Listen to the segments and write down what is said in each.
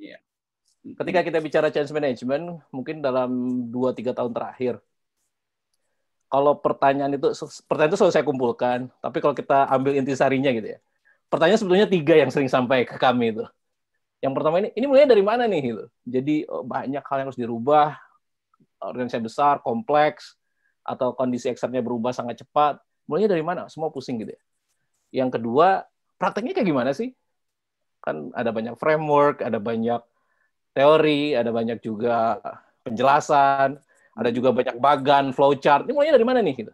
Iya. Ketika kita bicara change management, mungkin dalam 2-3 tahun terakhir, kalau pertanyaan itu selalu saya kumpulkan, tapi kalau kita ambil intisarinya gitu ya, pertanyaan sebetulnya 3 yang sering sampai ke kami itu. Yang pertama ini mulai dari mana nih gitu. Jadi banyak hal yang harus dirubah, organisasi besar, kompleks, atau kondisi eksternnya berubah sangat cepat. Mulainya dari mana? Semua pusing gitu ya. Yang kedua, prakteknya kayak gimana sih? Kan ada banyak framework, ada banyak teori, ada banyak juga penjelasan, ada juga banyak bagan, flowchart. Ini mulainya dari mana nih gitu.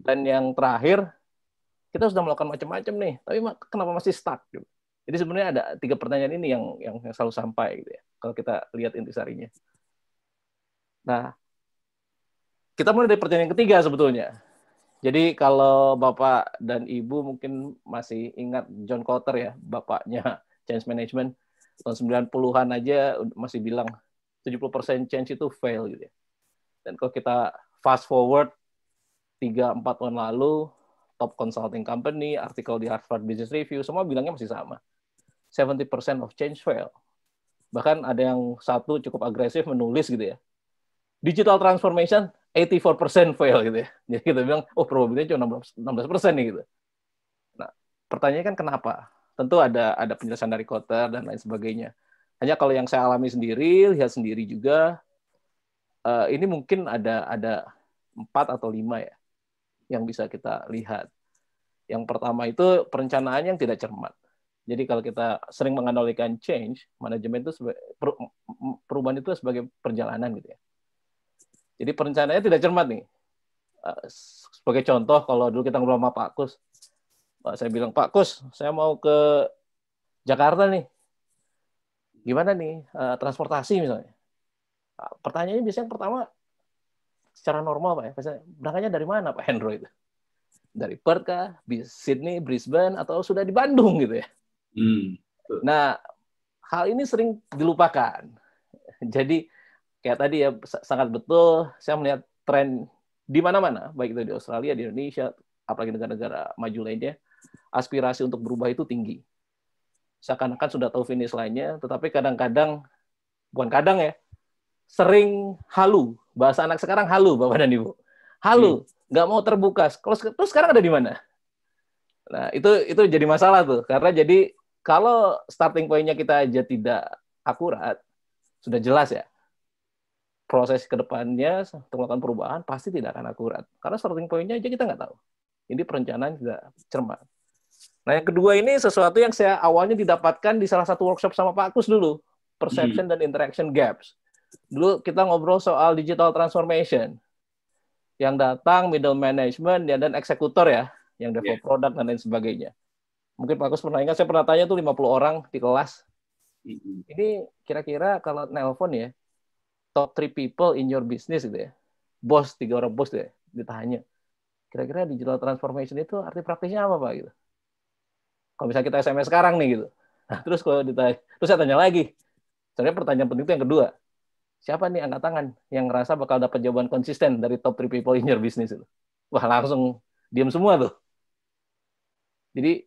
Dan yang terakhir, kita sudah melakukan macam-macam nih, tapi kenapa masih stuck gitu. Jadi sebenarnya ada 3 pertanyaan ini yang selalu sampai gitu ya. Kalau kita lihat intisarinya. Nah, kita mulai dari pertanyaan yang ketiga sebetulnya. Jadi kalau Bapak dan Ibu mungkin masih ingat John Kotter ya, bapaknya change management, tahun 90-an aja masih bilang 70% change itu fail gitu ya. Dan kalau kita fast forward 3-4 tahun lalu, top consulting company, artikel di Harvard Business Review, semua bilangnya masih sama. 70% of change fail. Bahkan ada yang satu cukup agresif menulis gitu ya. Digital transformation 84% fail gitu ya. Jadi kita bilang, oh probabilitasnya cuma 16% nih gitu. Nah, pertanyaannya kan kenapa? Tentu ada penjelasan dari Kotter dan lain sebagainya. Hanya kalau yang saya alami sendiri, lihat sendiri juga, ini mungkin ada 4 atau 5 ya yang bisa kita lihat. Yang pertama itu perencanaan yang tidak cermat. Jadi kalau kita sering menganalogikan change, manajemen itu perubahan itu sebagai perjalanan gitu ya. Jadi perencanaannya tidak cermat nih. Sebagai contoh, kalau dulu kita ngobrol sama Pak Kus, saya bilang, Pak Kus, saya mau ke Jakarta nih. Gimana nih transportasi misalnya? Pertanyaannya biasanya pertama, secara normal Pak ya, berangkatnya dari mana Pak Hendro itu? Dari Perth kah, Sydney, Brisbane, atau sudah di Bandung gitu ya? Nah, hal ini sering dilupakan. Jadi kayak tadi ya sangat betul, saya melihat tren di mana-mana, baik itu di Australia, di Indonesia, apalagi negara-negara maju lainnya, aspirasi untuk berubah itu tinggi. Seakan-akan sudah tahu finish line-nya, tetapi kadang-kadang, bukan kadang ya, sering halu. Bahasa anak sekarang halu, Bapak dan Ibu. Halu, nggak mau terbuka. Terus sekarang ada di mana? Nah, itu jadi masalah tuh. Karena jadi kalau starting point-nya kita aja tidak akurat, sudah jelas ya, proses ke depannya untuk melakukan perubahan pasti tidak akan akurat. Karena starting point-nya aja kita nggak tahu. Ini perencanaan tidak cermat. Nah, yang kedua ini sesuatu yang saya awalnya didapatkan di salah satu workshop sama Pak Kus dulu. Perception dan interaction gaps. Dulu kita ngobrol soal digital transformation. Yang datang middle management dan eksekutor ya, yang develop produk dan lain sebagainya. Mungkin Pak Kus pernah ingat, saya pernah tanya tuh 50 orang di kelas. Ini kira-kira kalau nelpon ya, top 3 people in your business gitu ya. Bos, 3 orang bos deh, ditanya. Kira-kira digital transformation itu arti praktisnya apa Pak gitu. Kalau misalnya kita SMS sekarang nih gitu. Nah, terus kalau ditanya, terus saya tanya lagi. Sebenarnya pertanyaan penting itu yang kedua. Siapa nih angkat tangan yang ngerasa bakal dapat jawaban konsisten dari top 3 people in your business itu? Wah, langsung diam semua tuh. Jadi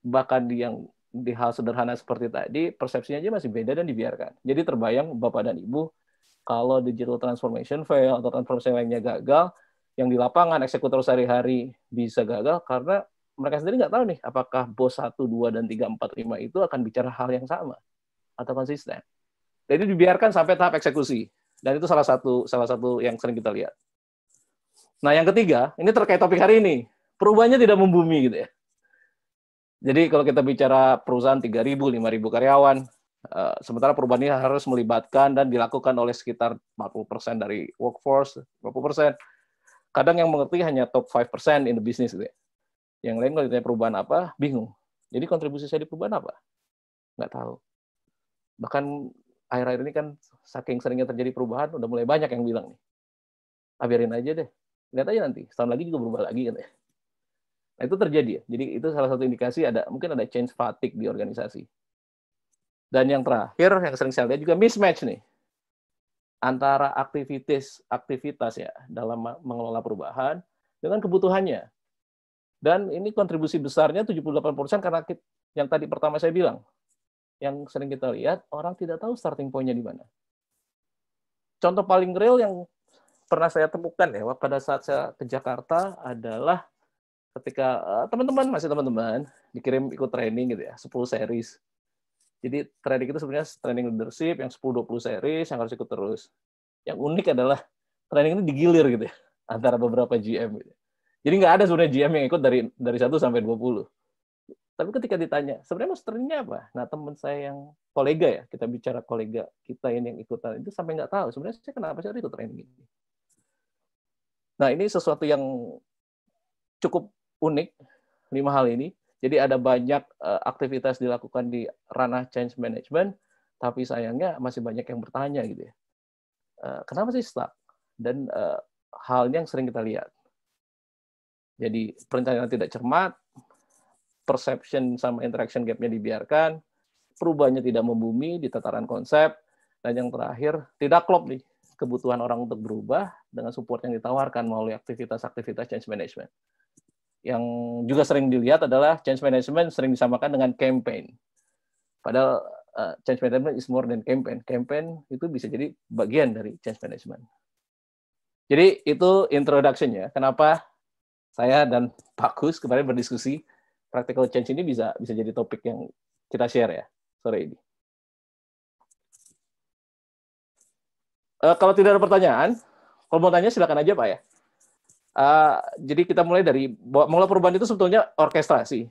bahkan di hal sederhana seperti tadi, persepsinya aja masih beda dan dibiarkan. Jadi terbayang Bapak dan Ibu, kalau digital transformation fail atau transformasi lainnya gagal, yang di lapangan eksekutor sehari-hari bisa gagal karena mereka sendiri nggak tahu nih apakah bos 1, 2, dan 3, 4, 5 itu akan bicara hal yang sama atau konsisten. Jadi dibiarkan sampai tahap eksekusi. Dan itu salah satu yang sering kita lihat. Nah, yang ketiga, ini terkait topik hari ini. Perubahannya tidak membumi gitu ya. Jadi kalau kita bicara perusahaan 3.000, 5.000 karyawan, sementara perubahan ini harus melibatkan dan dilakukan oleh sekitar 40% dari workforce, 20%. Kadang yang mengerti hanya top 5% in the business gitu ya. Yang lain kalau ditanya perubahan apa, bingung. Jadi kontribusi saya di perubahan apa? Nggak tahu. Bahkan akhir-akhir ini kan saking seringnya terjadi perubahan, udah mulai banyak yang bilang nih, biarin aja deh, lihat aja nanti, setahun lagi juga berubah lagi kan ya. Nah, itu terjadi ya. Jadi itu salah satu indikasi mungkin ada change fatigue di organisasi. Dan yang terakhir yang sering saya lihat juga mismatch nih antara aktivitas ya dalam mengelola perubahan dengan kebutuhannya. Dan ini kontribusi besarnya 78% karena yang tadi pertama saya bilang, yang sering kita lihat, orang tidak tahu starting point-nya di mana. Contoh paling real yang pernah saya temukan ya, pada saat saya ke Jakarta adalah ketika teman-teman dikirim ikut training gitu ya, 10 series. Jadi training itu sebenarnya training leadership yang 10-20 series yang harus ikut terus. Yang unik adalah training ini digilir gitu ya, antara beberapa GM gitu. Jadi nggak ada sebenarnya GM yang ikut dari 1 sampai 20. Tapi ketika ditanya, sebenarnya masternya apa? Nah, teman saya yang kolega ya, kita bicara kolega kita ini yang ikutan itu sampai nggak tahu sebenarnya saya kenapa saya ikut training ini. Nah, ini sesuatu yang cukup unik, 5 hal ini. Jadi ada banyak aktivitas dilakukan di ranah change management, tapi sayangnya masih banyak yang bertanya gitu ya. Kenapa sih stuck? Dan halnya yang sering kita lihat. Jadi perencanaan tidak cermat, perception sama interaction gap-nya dibiarkan, perubahannya tidak membumi di tataran konsep, dan yang terakhir, tidak klop nih kebutuhan orang untuk berubah dengan support yang ditawarkan melalui aktivitas-aktivitas change management. Yang juga sering dilihat adalah change management sering disamakan dengan campaign. Padahal change management is more than campaign. Campaign itu bisa jadi bagian dari change management. Jadi itu introduction-nya. Kenapa saya dan Pak Kus kemarin berdiskusi practical change ini bisa jadi topik yang kita share ya sore ini. Kalau tidak ada pertanyaan, kalau mau tanya silakan aja Pak ya. Jadi kita mulai perubahan itu sebetulnya orkestrasi,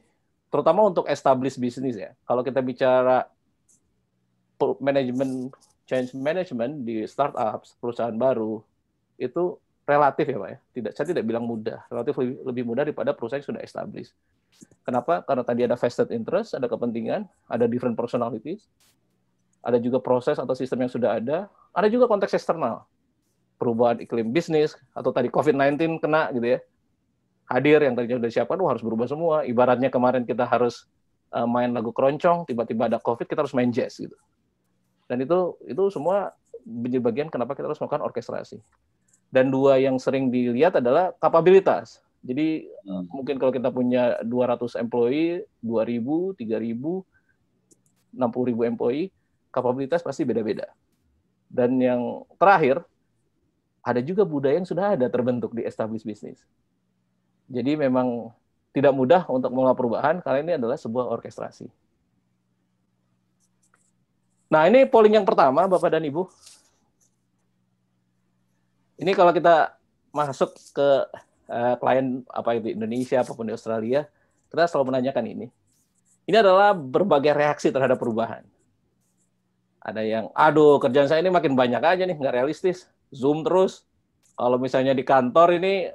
terutama untuk establish bisnis ya. Kalau kita bicara manajemen change management di startup, perusahaan baru, itu relatif ya Pak ya. Saya tidak bilang mudah, relatif lebih mudah daripada perusahaan yang sudah established. Kenapa? Karena tadi ada vested interest, ada kepentingan, ada different personalities, ada juga proses atau sistem yang sudah ada juga konteks eksternal. Perubahan iklim bisnis, atau tadi COVID-19 kena gitu ya. Hadir yang tadinya sudah disiapkan, harus berubah semua. Ibaratnya kemarin kita harus main lagu keroncong, tiba-tiba ada COVID, kita harus main jazz gitu. Dan itu semua menjadi bagian kenapa kita harus melakukan orkestrasi. Dan dua yang sering dilihat adalah kapabilitas. Jadi mungkin kalau kita punya 200 employee, 2.000, 3.000, 60.000 employee, kapabilitas pasti beda-beda. Dan yang terakhir, ada juga budaya yang sudah ada terbentuk di established business. Jadi memang tidak mudah untuk mengelola perubahan, karena ini adalah sebuah orkestrasi. Nah, ini polling yang pertama, Bapak dan Ibu. Ini kalau kita masuk ke klien apa itu Indonesia apapun di Australia, kita selalu menanyakan ini. Ini adalah berbagai reaksi terhadap perubahan. Ada yang, aduh kerjaan saya ini makin banyak aja nih, nggak realistis. Zoom terus. Kalau misalnya di kantor ini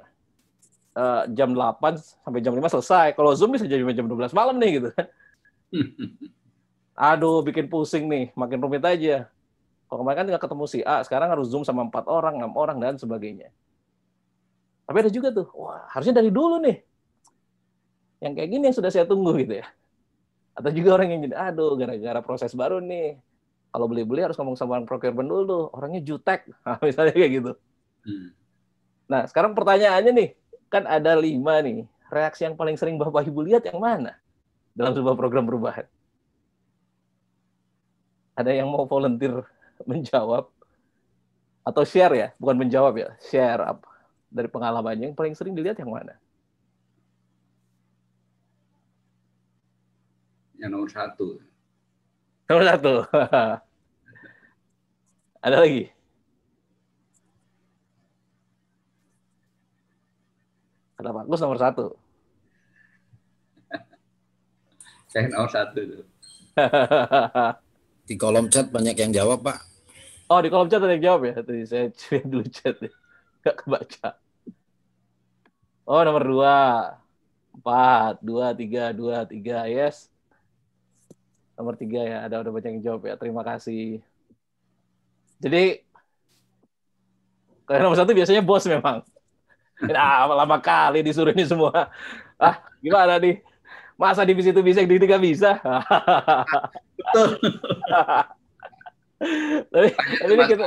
jam 8 sampai jam 5 selesai. Kalau Zoom bisa jadi jam 12 malam nih gitu kan. Aduh bikin pusing nih, makin rumit aja. Kalau kemarin kan tinggal ketemu si A, sekarang harus Zoom sama 4 orang, 6 orang, dan sebagainya. Tapi ada juga tuh, wah harusnya dari dulu nih. Yang kayak gini yang sudah saya tunggu gitu ya. Atau juga orang yang jadi, aduh gara-gara proses baru nih. Kalau beli-beli harus ngomong sama orang procurement dulu, orangnya jutek, nah, misalnya kayak gitu. Nah sekarang pertanyaannya nih, kan ada 5 nih, reaksi yang paling sering Bapak Ibu lihat yang mana dalam sebuah program perubahan? Ada yang mau volunteer menjawab? Atau share ya, bukan menjawab ya, share apa dari pengalamannya yang paling sering dilihat yang mana? Yang nomor 1. Nomor 1. Ada lagi? Ada bagus nomor 1. Saya nomor 1 tuh. Di kolom chat banyak yang jawab, Pak. Oh, di kolom chat ada yang jawab ya? Tadi saya cek dulu chat ya. Nggak kebaca. Oh, nomor 2. 4, 2, 3, yes. Nomor 3 ya, ada banyak yang jawab ya. Terima kasih. Jadi, kalau nomor 1 biasanya bos memang. Nah, lama kali disuruh ini semua. Gimana nih? Masa divisi itu bisa, yang di nggak bisa? Betul. Tapi ini kita...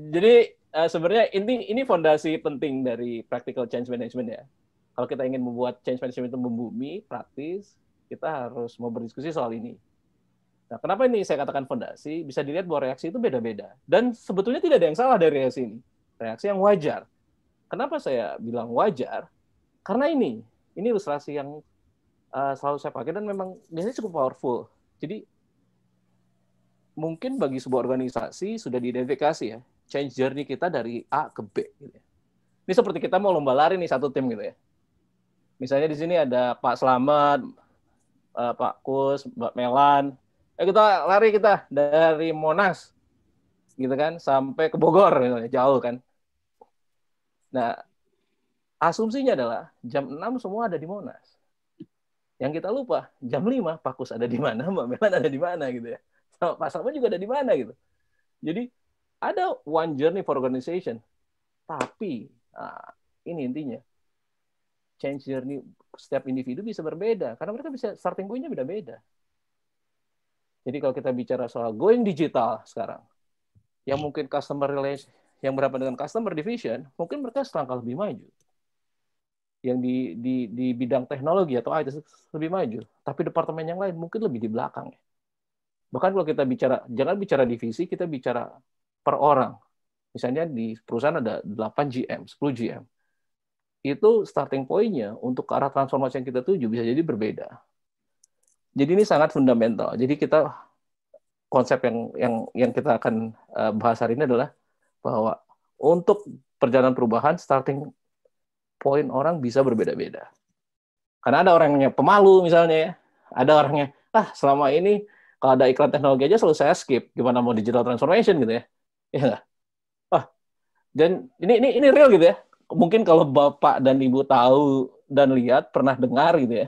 jadi sebenarnya ini fondasi penting dari practical change management ya. Kalau kita ingin membuat change management itu membumi, praktis, kita harus mau berdiskusi soal ini. Nah, kenapa ini saya katakan fondasi? Bisa dilihat bahwa reaksi itu beda-beda. Dan sebetulnya tidak ada yang salah dari reaksi ini. Reaksi yang wajar. Kenapa saya bilang wajar? Karena ini ilustrasi yang selalu saya pakai dan memang biasanya cukup powerful. Jadi mungkin bagi sebuah organisasi sudah diidentifikasi ya, change journey kita dari A ke B. Gitu ya. Ini seperti kita mau lomba lari nih satu tim gitu ya. Misalnya di sini ada Pak Slamet, Pak Kus, Mbak Melan. Kita lari kita dari Monas, gitu kan, sampai ke Bogor, misalnya, jauh kan. Nah, asumsinya adalah jam 6 semua ada di Monas. Yang kita lupa, jam 5 Pak Kus ada di mana, Mbak Melan ada di mana gitu ya. Pak Slamet juga ada di mana gitu. Jadi ada one journey for organization. Tapi ini intinya. Change journey setiap individu bisa berbeda karena mereka bisa starting point-nya beda-beda. Jadi kalau kita bicara soal going digital sekarang, yang mungkin customer relation, yang berhadapan dengan customer division, mungkin mereka selangkah lebih maju. Yang di bidang teknologi atau IT lebih maju, tapi departemen yang lain mungkin lebih di belakang. Bahkan kalau kita bicara, jangan bicara divisi, kita bicara per orang. Misalnya di perusahaan ada 8 GM, 10 GM. Itu starting point-nya untuk ke arah transformasi yang kita tuju bisa jadi berbeda. Jadi ini sangat fundamental. Jadi kita konsep yang kita akan bahas hari ini adalah bahwa untuk perjalanan perubahan starting point orang bisa berbeda-beda. Karena ada orangnya pemalu misalnya ya. Ada orangnya selama ini kalau ada iklan teknologi aja selalu saya skip. Gimana mau digital transformation gitu ya. Ya. Dan ini real gitu ya. Mungkin kalau Bapak dan Ibu tahu dan lihat, pernah dengar gitu ya.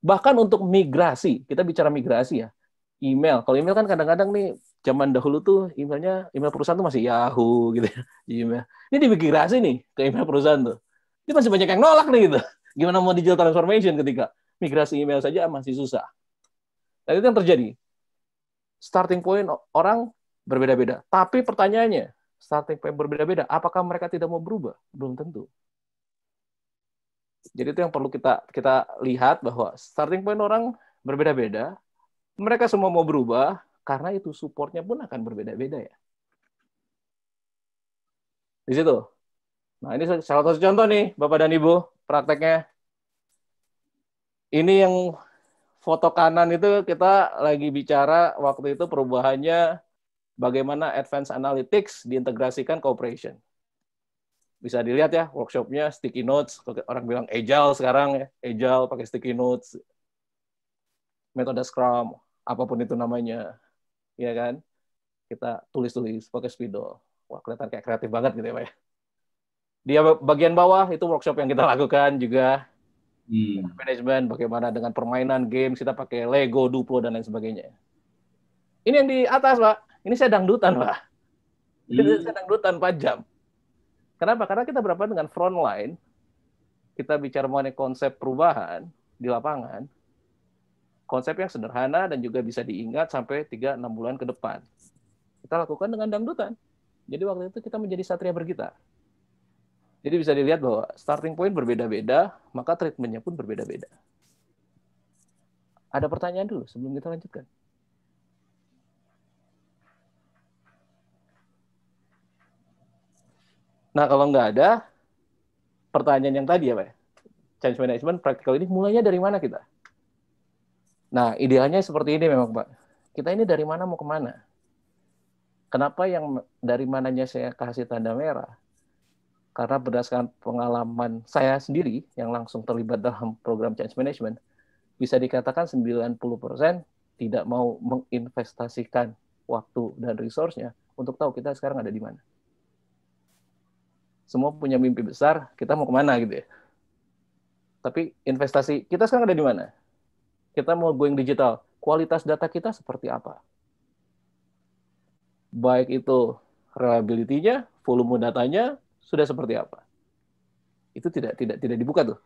Bahkan untuk migrasi, kita bicara migrasi ya. Email, kalau email kan kadang-kadang nih, zaman dahulu tuh email perusahaan tuh masih Yahoo gitu ya. Email. Ini dimigrasi nih ke email perusahaan tuh. Ini masih banyak yang nolak nih gitu. Gimana mau digital transformation ketika migrasi email saja masih susah. Dan itu yang terjadi. Starting point orang berbeda-beda. Tapi pertanyaannya, starting point berbeda-beda, apakah mereka tidak mau berubah? Belum tentu. Jadi itu yang perlu kita lihat bahwa starting point orang berbeda-beda, mereka semua mau berubah, karena itu support-nya pun akan berbeda-beda ya. Di situ. Nah ini salah satu contoh nih, Bapak dan Ibu, prakteknya. Ini yang foto kanan itu kita lagi bicara waktu itu perubahannya bagaimana advanced analytics diintegrasikan ke operation. Bisa dilihat ya workshopnya sticky notes, orang bilang agile sekarang ya, agile pakai sticky notes, metode Scrum, apapun itu namanya, ya kan? Kita tulis-tulis pakai spidol. Wah kelihatan kayak kreatif banget gitu ya Pak ya. Di bagian bawah itu workshop yang kita lakukan juga. Manajemen, bagaimana dengan permainan games, kita pakai Lego, Duplo, dan lain sebagainya. Ini yang di atas Pak. Ini saya dangdutan, Pak. Ini saya dangdutan 4 jam. Kenapa? Karena kita berhadapan dengan frontline. Kita bicara mengenai konsep perubahan di lapangan. Konsep yang sederhana dan juga bisa diingat sampai 3-6 bulan ke depan. Kita lakukan dengan dangdutan. Jadi waktu itu kita menjadi satria bergitar. Jadi bisa dilihat bahwa starting point berbeda-beda, maka treatment-nya pun berbeda-beda. Ada pertanyaan dulu sebelum kita lanjutkan? Nah, kalau nggak ada, pertanyaan yang tadi ya Pak, change management practical ini mulainya dari mana kita? Nah, idealnya seperti ini memang Pak. Kita ini dari mana mau kemana? Kenapa yang dari mananya saya kasih tanda merah? Karena berdasarkan pengalaman saya sendiri yang langsung terlibat dalam program change management, bisa dikatakan 90% tidak mau menginvestasikan waktu dan resource-nya untuk tahu kita sekarang ada di mana. Semua punya mimpi besar, kita mau kemana gitu ya. Tapi investasi, kita sekarang ada di mana? Kita mau going digital, kualitas data kita seperti apa? Baik itu reliability-nya, volume datanya, sudah seperti apa? Itu tidak dibuka tuh.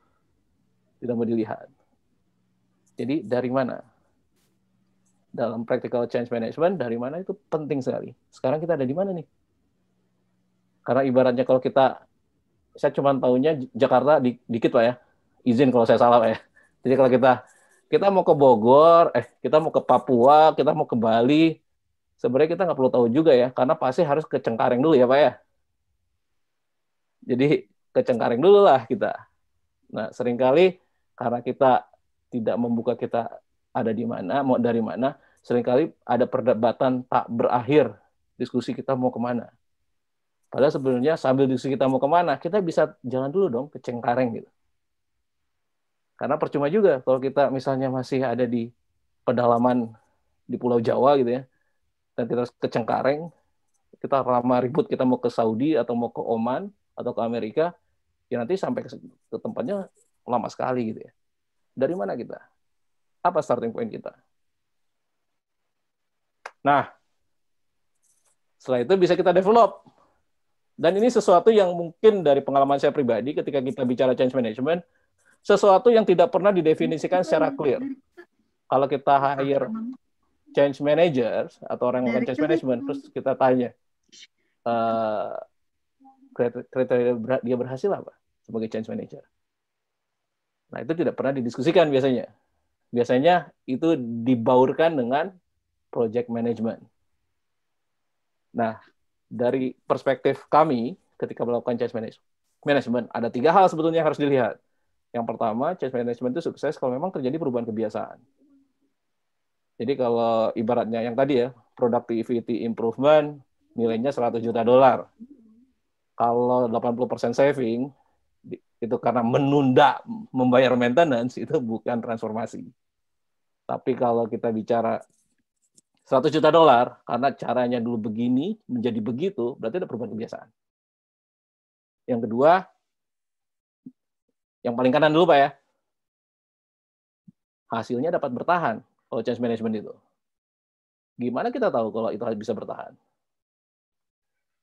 Tidak mau dilihat. Jadi dari mana? Dalam practical change management, dari mana itu penting sekali. Sekarang kita ada di mana nih? Karena ibaratnya kalau kita, saya cuma tahunya Jakarta dikit Pak ya. izin kalau saya salah ya. Jadi kalau kita mau ke Bogor, kita mau ke Papua, kita mau ke Bali, sebenarnya kita nggak perlu tahu juga ya, karena pasti harus ke Cengkareng dulu ya Pak ya. Jadi ke Cengkareng dulu lah kita. Nah seringkali karena kita tidak membuka kita ada di mana, mau dari mana, seringkali ada perdebatan tak berakhir, diskusi kita mau kemana. Padahal sebenarnya sambil diskusi kita mau kemana, kita bisa jalan dulu dong ke Cengkareng gitu. Karena percuma juga kalau kita misalnya masih ada di pedalaman di Pulau Jawa gitu ya, dan kita ke Cengkareng, kita lama ribut kita mau ke Saudi atau mau ke Oman atau ke Amerika, ya nanti sampai ke tempatnya lama sekali gitu ya. Dari mana kita? Apa starting point kita? Nah, setelah itu bisa kita develop. Dan ini sesuatu yang mungkin dari pengalaman saya pribadi ketika kita bicara change management, sesuatu yang tidak pernah didefinisikan secara clear. Kalau kita hire change manager atau orang yang change management, terus kita tanya, kriteria dia berhasil apa sebagai change manager? Nah, itu tidak pernah didiskusikan biasanya. Biasanya itu dibaurkan dengan project management. Nah, dari perspektif kami ketika melakukan change management, ada 3 hal sebetulnya yang harus dilihat. Yang pertama, change management itu sukses kalau memang terjadi perubahan kebiasaan. Jadi kalau ibaratnya yang tadi ya, productivity improvement, nilainya $100 juta. Kalau 80% saving, itu karena menunda membayar maintenance, itu bukan transformasi. Tapi kalau kita bicara $100 juta, karena caranya dulu begini, menjadi begitu, berarti ada perubahan kebiasaan. Yang kedua, yang paling kanan dulu Pak ya, hasilnya dapat bertahan kalau change management itu. Gimana kita tahu kalau itu bisa bertahan?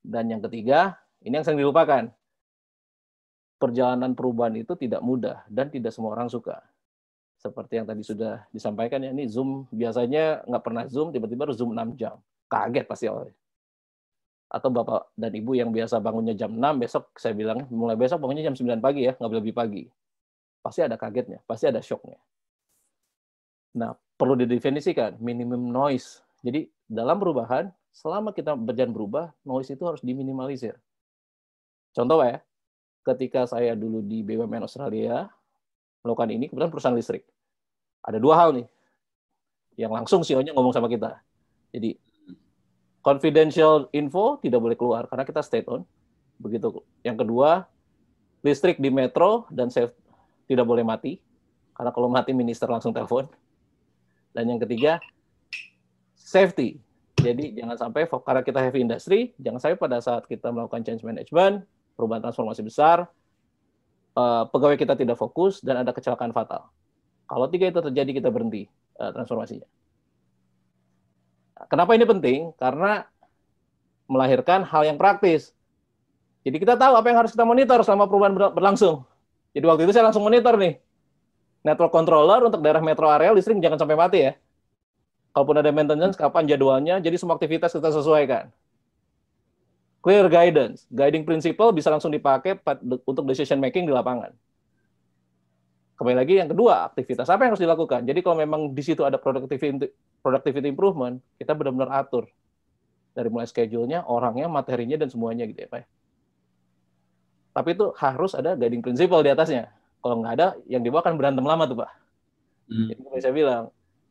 Dan yang ketiga, ini yang sering dilupakan. Perjalanan perubahan itu tidak mudah dan tidak semua orang suka. Seperti yang tadi sudah disampaikan ya, ini Zoom biasanya nggak pernah Zoom, tiba-tiba harus Zoom 6 jam. Kaget pasti awalnya. Atau Bapak dan Ibu yang biasa bangunnya jam 6, besok saya bilang, mulai besok bangunnya jam 9 pagi ya, nggak lebih pagi. Pasti ada kagetnya, pasti ada shocknya. Nah, perlu didefinisikan, minimum noise. Jadi, dalam perubahan, selama kita berjalan berubah, noise itu harus diminimalisir. Contoh ya, ketika saya dulu di BUMN Australia, melakukan ini, kemudian perusahaan listrik. Ada 2 hal nih, yang langsung CEO-nya ngomong sama kita. Jadi, confidential info tidak boleh keluar, karena kita state owned. Begitu. Yang kedua, listrik di metro dan tidak boleh mati, karena kalau mati minister langsung telepon. Dan yang ketiga, safety. Jadi jangan sampai, karena kita heavy industry, jangan sampai pada saat kita melakukan change management, perubahan transformasi besar, pegawai kita tidak fokus, dan ada kecelakaan fatal. Kalau 3 itu terjadi, kita berhenti transformasinya. Kenapa ini penting? Karena melahirkan hal yang praktis. Jadi kita tahu apa yang harus kita monitor selama perubahan berlangsung. Jadi waktu itu saya langsung monitor nih. Network controller untuk daerah metro area listrik jangan sampai mati ya. Kalaupun ada maintenance, kapan jadwalnya, jadi semua aktivitas kita sesuaikan. Clear guidance. Guiding principle bisa langsung dipakai untuk decision making di lapangan. Kembali lagi yang kedua, aktivitas apa yang harus dilakukan. Jadi kalau memang di situ ada productivity improvement, kita benar-benar atur. Dari mulai schedule-nya, orangnya, materinya, dan semuanya gitu ya Pak. Tapi itu harus ada guiding principle di atasnya. Kalau nggak ada, yang di bawah kan berantem lama tuh Pak. Jadi saya bilang,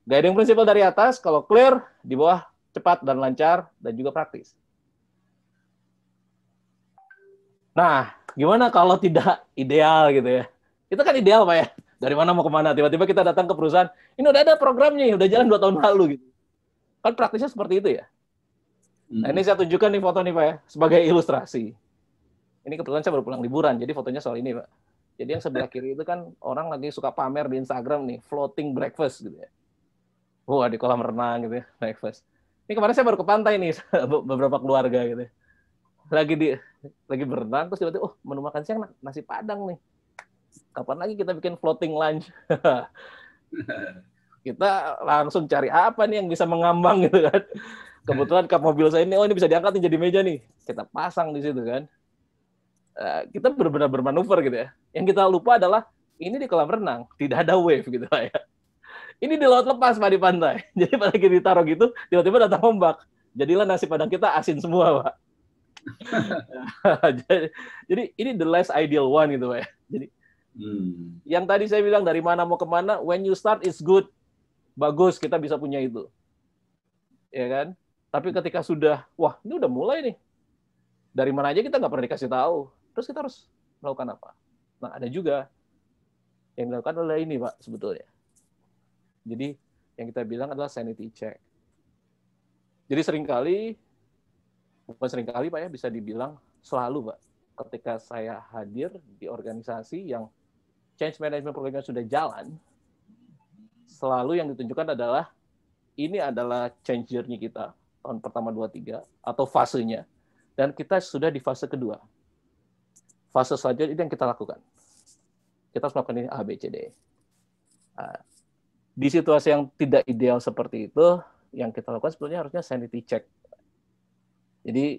guiding principle dari atas, kalau clear, di bawah cepat dan lancar, dan juga praktis. Nah, gimana kalau tidak ideal gitu ya? Itu kan ideal Pak ya. Dari mana mau kemana? Tiba-tiba kita datang ke perusahaan, ini udah ada programnya, udah jalan 2 tahun lalu gitu. Kan praktisnya seperti itu ya. Nah, ini saya tunjukkan nih foto nih Pak ya, sebagai ilustrasi. Ini kebetulan saya baru pulang liburan, jadi fotonya soal ini Pak. Jadi yang sebelah kiri itu kan orang lagi suka pamer di Instagram nih, floating breakfast gitu ya. Wah, di kolam renang gitu ya, breakfast. Ini kemarin saya baru ke pantai nih, beberapa keluarga gitu ya. Lagi berenang, terus tiba-tiba, menu makan siang nasi Padang nih. Kapan lagi kita bikin floating lunch? Kita langsung cari apa nih yang bisa mengambang gitu kan. Kebetulan kap mobil saya ini, ini bisa diangkat nih jadi meja nih. Kita pasang di situ kan. Kita benar-benar bermanuver gitu ya. Yang kita lupa adalah Ini di kolam renang, tidak ada wave gitu Pak ya. Ini di laut lepas Pak di pantai. Jadi pada kita ditaruh gitu, tiba-tiba datang ombak. Jadilah nasi padang kita asin semua Pak. Jadi ini the less ideal one gitu Pak ya. Jadi yang tadi saya bilang dari mana mau kemana, when you start it's good, bagus kita bisa punya itu, ya kan? Tapi ketika sudah, wah ini udah mulai nih, dari mana aja kita nggak pernah dikasih tahu, terus kita harus melakukan apa? Nah ada juga yang dilakukan oleh ini Pak sebetulnya. Jadi yang kita bilang adalah sanity check. Jadi bukan seringkali Pak ya, bisa dibilang selalu Pak, ketika saya hadir di organisasi yang change management programnya sudah jalan, selalu yang ditunjukkan adalah ini adalah change journey kita tahun pertama 2-3 atau fasenya, dan kita sudah di fase kedua. Fase selanjutnya itu yang kita lakukan. Kita harus melakukan ini A, B, C, D. Nah, di situasi yang tidak ideal seperti itu, yang kita lakukan sebetulnya harusnya sanity check. Jadi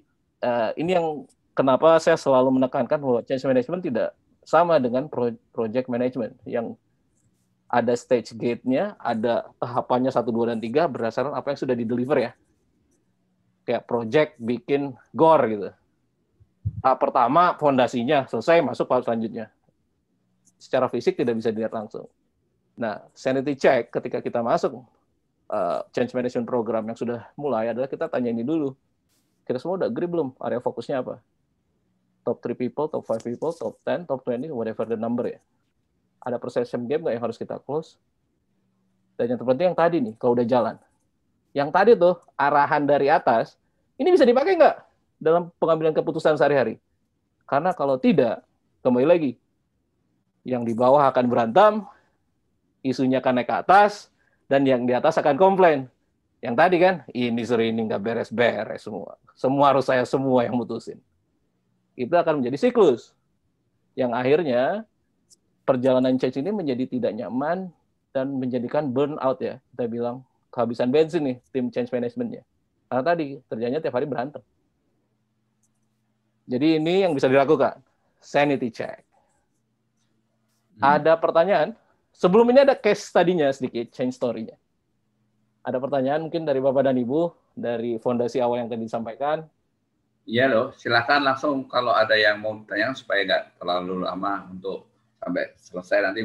ini yang kenapa saya selalu menekankan bahwa change management tidak sama dengan project management yang ada stage gate-nya, ada tahapannya 1, 2, dan 3 berdasarkan apa yang sudah di-deliver ya. Kayak project bikin GOR gitu. Tahap pertama fondasinya selesai, masuk tahap selanjutnya. Secara fisik tidak bisa dilihat langsung. Nah, sanity check ketika kita masuk change management program yang sudah mulai adalah kita tanya ini dulu. Kita semua udah agree belum? Area fokusnya apa? Top 3 people, top 5 people, top 10, top 20, whatever the number ya. Ada perception gap nggak yang harus kita close? Dan yang terpenting yang tadi nih, kalau udah jalan. Yang tadi tuh, arahan dari atas, ini bisa dipakai nggak dalam pengambilan keputusan sehari-hari? Karena kalau tidak, kembali lagi, yang di bawah akan berantem, isunya akan naik ke atas, dan yang di atas akan komplain. Yang tadi kan, ini suruh ini nggak beres-beres semua. Semua harus saya semua yang mutusin. Itu akan menjadi siklus. Yang akhirnya, perjalanan change ini menjadi tidak nyaman dan menjadikan burnout ya. Kita bilang kehabisan bensin nih tim change management-nya. Karena tadi kerjanya tiap hari berantem. Jadi ini yang bisa dilakukan. Sanity check. Ada pertanyaan? Sebelum ini ada case study-nya sedikit, change story-nya. Ada pertanyaan mungkin dari Bapak dan Ibu, dari fondasi awal yang tadi disampaikan. Iya loh, silakan langsung kalau ada yang mau tanya supaya nggak terlalu lama untuk sampai selesai nanti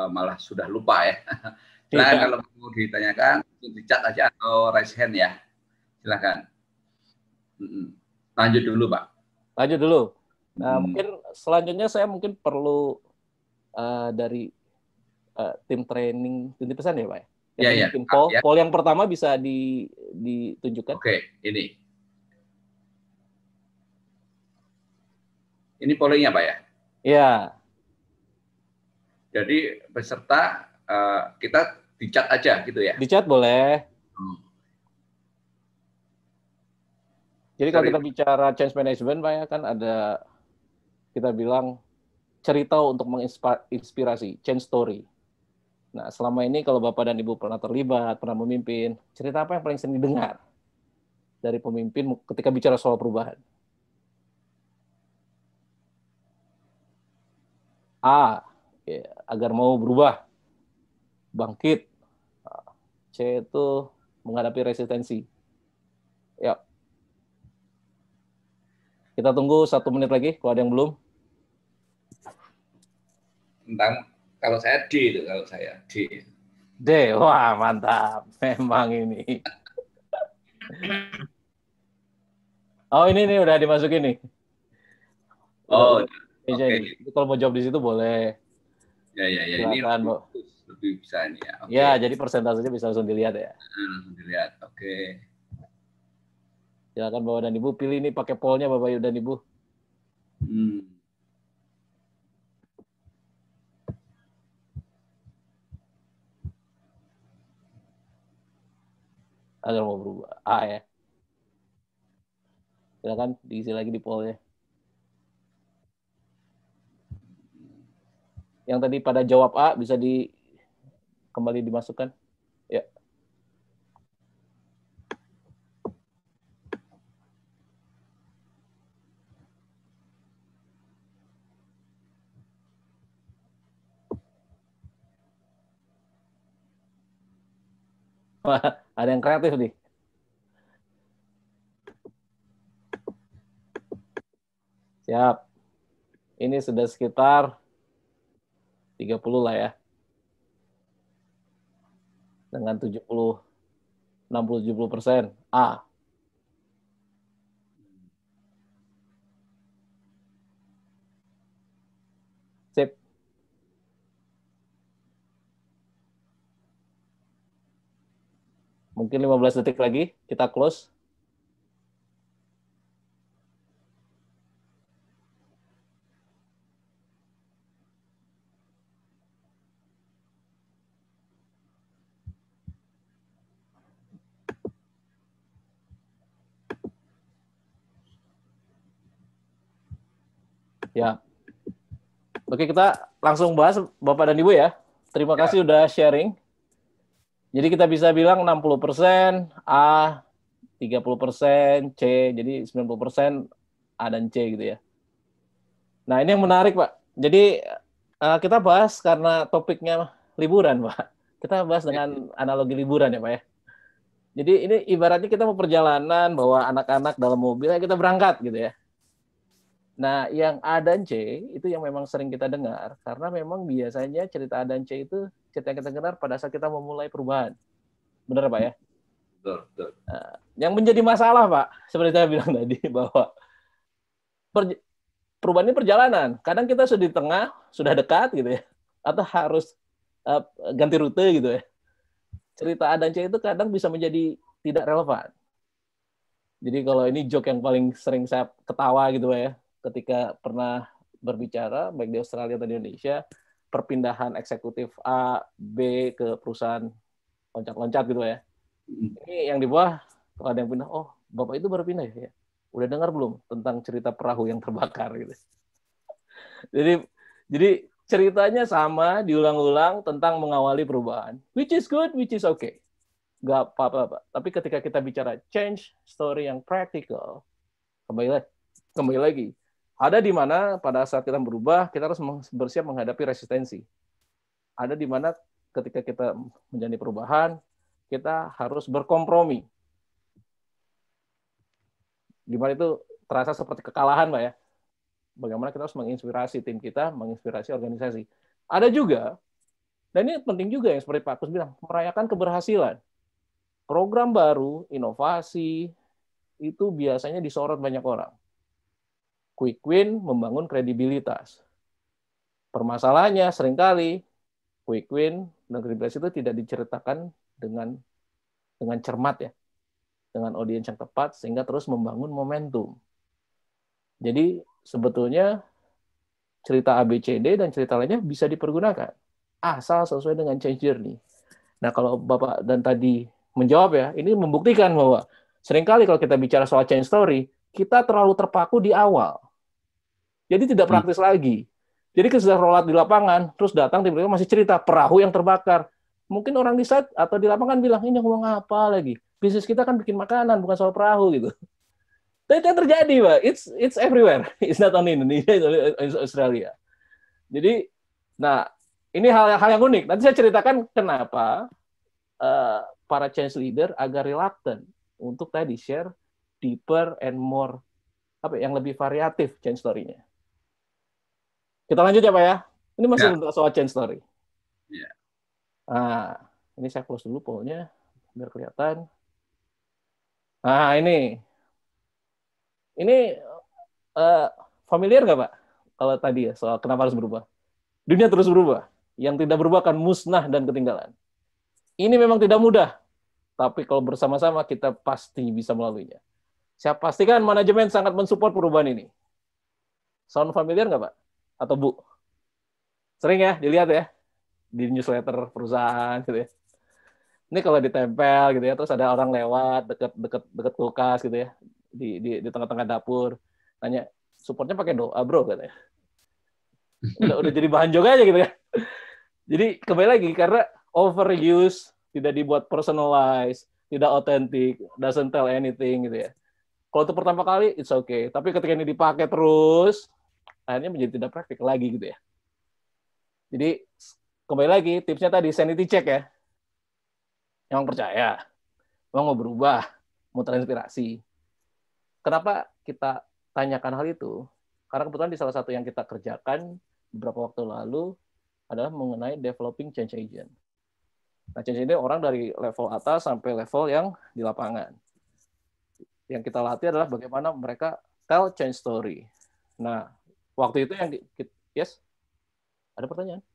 malah sudah lupa ya. Silakan kalau mau ditanyakan, di chat aja atau raise hand ya. Silakan. Lanjut dulu Pak. Lanjut dulu. Nah, mungkin selanjutnya saya mungkin perlu dari tim training titip pesan ya Pak ya? Iya. Poll yang pertama bisa ditunjukkan. Oke, ini. Ini pollingnya Pak ya? Iya. Jadi peserta kita di chat aja gitu ya? Di chat boleh. Jadi kalau kita bicara change management Pak ya, kan ada kita bilang cerita untuk menginspirasi, change story. Nah, selama ini kalau Bapak dan Ibu pernah terlibat, pernah memimpin, cerita apa yang paling sering didengar dari pemimpin ketika bicara soal perubahan? A, ya, agar mau berubah, bangkit. C itu menghadapi resistensi. Ya. Kita tunggu 1 menit lagi, kalau ada yang belum. Tentang kalau saya D itu, kalau saya D. D, wah mantap. Memang ini. Oh ini nih udah dimasukin nih. Oh, oke. Kalau mau jawab di situ boleh. Ya. Silakan, ini lebih bisa ini ya. Okay. Ya, jadi persentasenya bisa langsung dilihat ya. Langsung dilihat, oke. Silakan Bapak dan Ibu pilih ini pakai pollnya Bapak dan Ibu. Agar mau berubah. A ya. Silakan diisi lagi di pollnya. Yang tadi pada jawab A bisa kembali dimasukkan. Ya. Wah, ada yang kreatif nih. Siap. Ini sudah sekitar 30 lah ya. Dengan 70, 60-70%. A. Sip. Mungkin 15 detik lagi, kita close. Ya. Oke, kita langsung bahas Bapak dan Ibu ya. Terima kasih udah sharing. Jadi kita bisa bilang 60% A, 30% C, jadi 90% A dan C gitu ya. Nah, ini yang menarik, Pak. Jadi kita bahas karena topiknya liburan, Pak. Kita bahas dengan analogi liburan ya, Pak ya. Jadi ini ibaratnya kita mau perjalanan, bawa anak-anak dalam mobil, kita berangkat gitu ya. Nah, yang A dan C itu yang memang sering kita dengar, karena memang biasanya cerita A dan C itu cerita yang kita dengar pada saat kita memulai perubahan. Benar, Pak ya? Betul. Nah, yang menjadi masalah, Pak, seperti saya bilang tadi, bahwa perubahan ini perjalanan. Kadang kita sudah di tengah, sudah dekat gitu ya, atau harus ganti rute gitu ya. Cerita A dan C itu kadang bisa menjadi tidak relevan. Jadi kalau ini joke yang paling sering saya ketawa gitu ya, ketika pernah berbicara baik di Australia atau di Indonesia, perpindahan eksekutif A, B ke perusahaan loncat-loncat gitu ya. Ini yang di bawah, kalau ada yang pindah, oh Bapak itu baru pindah ya? Udah dengar belum tentang cerita perahu yang terbakar gitu. Jadi ceritanya sama, diulang-ulang tentang mengawali perubahan. Which is good, which is okay. Nggak apa-apa. Tapi ketika kita bicara change story yang practical, kembali lagi. Ada di mana pada saat kita berubah, kita harus bersiap menghadapi resistensi. Ada di mana ketika kita menjalani perubahan, kita harus berkompromi. Di mana itu terasa seperti kekalahan, Pak ya. Bagaimana kita harus menginspirasi tim kita, menginspirasi organisasi. Ada juga, dan ini penting juga yang seperti Pak Kus bilang, merayakan keberhasilan. Program baru, inovasi, itu biasanya disorot banyak orang. Quick win membangun kredibilitas. Permasalahannya seringkali quick win dan kredibilitas itu tidak diceritakan dengan cermat ya, dengan audiens yang tepat sehingga terus membangun momentum. Jadi sebetulnya cerita ABCD dan cerita lainnya bisa dipergunakan asal sesuai dengan change journey. Nah, kalau Bapak dan tadi menjawab ya, ini membuktikan bahwa seringkali kalau kita bicara soal change story, kita terlalu terpaku di awal. Jadi tidak praktis lagi. Jadi kita sudah rollout di lapangan, terus datang tiba-tiba masih cerita perahu yang terbakar. Mungkin orang di site atau di lapangan bilang, ini ngomong apa lagi? Bisnis kita kan bikin makanan, bukan soal perahu gitu. Tapi itu terjadi, Pak. It's everywhere. It's not only Indonesia, it's Australia. Jadi, nah ini hal yang unik. Nanti saya ceritakan kenapa para change leader agak reluctant untuk tadi share deeper and more yang lebih variatif change story-nya. Kita lanjut ya Pak ya. Ini masih untuk soal change story. Ya. Nah, ini saya close dulu pollnya biar kelihatan. Nah ini familiar nggak Pak? Kalau tadi ya soal kenapa harus berubah. Dunia terus berubah. Yang tidak berubah akan musnah dan ketinggalan. Ini memang tidak mudah. Tapi kalau bersama-sama kita pasti bisa melaluinya. Saya pastikan manajemen sangat mensupport perubahan ini. Sound familiar nggak Pak? Atau Bu? Sering ya dilihat ya di newsletter perusahaan gitu ya. Ini kalau ditempel gitu ya, terus ada orang lewat deket kulkas gitu ya, di tengah-tengah dapur, tanya supportnya pakai doa bro katanya. Udah jadi bahan joke aja gitu ya. Jadi kembali lagi karena overuse, tidak dibuat personalized, tidak authentic, doesn't tell anything gitu ya. Kalau itu pertama kali, it's okay. Tapi ketika ini dipakai terus, akhirnya menjadi tidak praktik lagi gitu ya. Jadi kembali lagi tipsnya tadi sanity check ya. memang percaya, memang mau berubah, mau terinspirasi. Kenapa kita tanyakan hal itu? Karena kebetulan di salah satu yang kita kerjakan beberapa waktu lalu adalah mengenai developing change agent. Nah, change agent orang dari level atas sampai level yang di lapangan. Yang kita latih adalah bagaimana mereka tell change story. Nah, waktu itu yang yes, ada pertanyaan?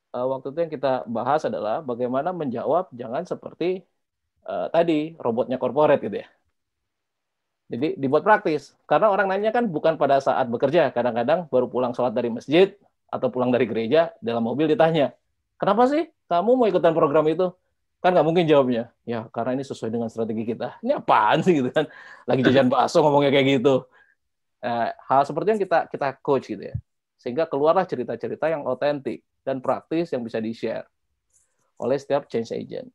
Waktu itu yang kita bahas adalah bagaimana menjawab jangan seperti tadi robotnya corporate gitu ya. Jadi dibuat praktis. Karena orang nanya kan bukan pada saat bekerja. Kadang-kadang baru pulang sholat dari masjid atau pulang dari gereja, dalam mobil ditanya, kenapa sih kamu mau ikutan program itu? Kan nggak mungkin jawabnya. Ya, karena ini sesuai dengan strategi kita. Ini apaan sih gitu kan? Lagi jajan bakso ngomongnya kayak gitu. Hal seperti yang kita coach gitu ya. Sehingga keluarlah cerita-cerita yang otentik dan praktis yang bisa di-share oleh setiap change agent.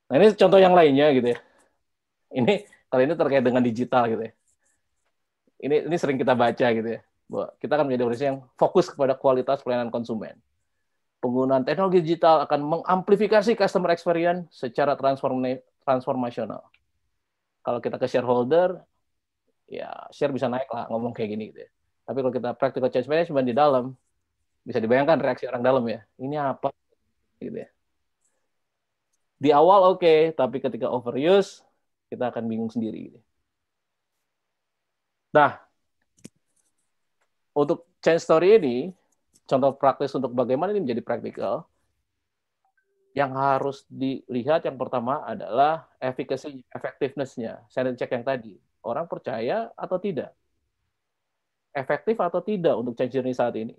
Nah, ini contoh yang lainnya gitu ya. Ini kali ini terkait dengan digital gitu ya. Ini sering kita baca gitu ya. Bahwa kita akan menjadi organisasi yang fokus kepada kualitas pelayanan konsumen. Penggunaan teknologi digital akan mengamplifikasi customer experience secara transformasional. Kalau kita ke shareholder, ya share bisa naik lah ngomong kayak gini gitu ya. Tapi kalau kita practical change management di dalam, bisa dibayangkan reaksi orang dalam ya. Ini apa gitu ya. Di awal oke, tapi ketika overuse, kita akan bingung sendiri. Gitu. Nah, untuk change story ini, contoh praktis untuk bagaimana ini menjadi praktikal, yang harus dilihat yang pertama adalah efficacy, effectiveness-nya. Sanity check yang tadi. Orang percaya atau tidak? Efektif atau tidak untuk change journey saat ini?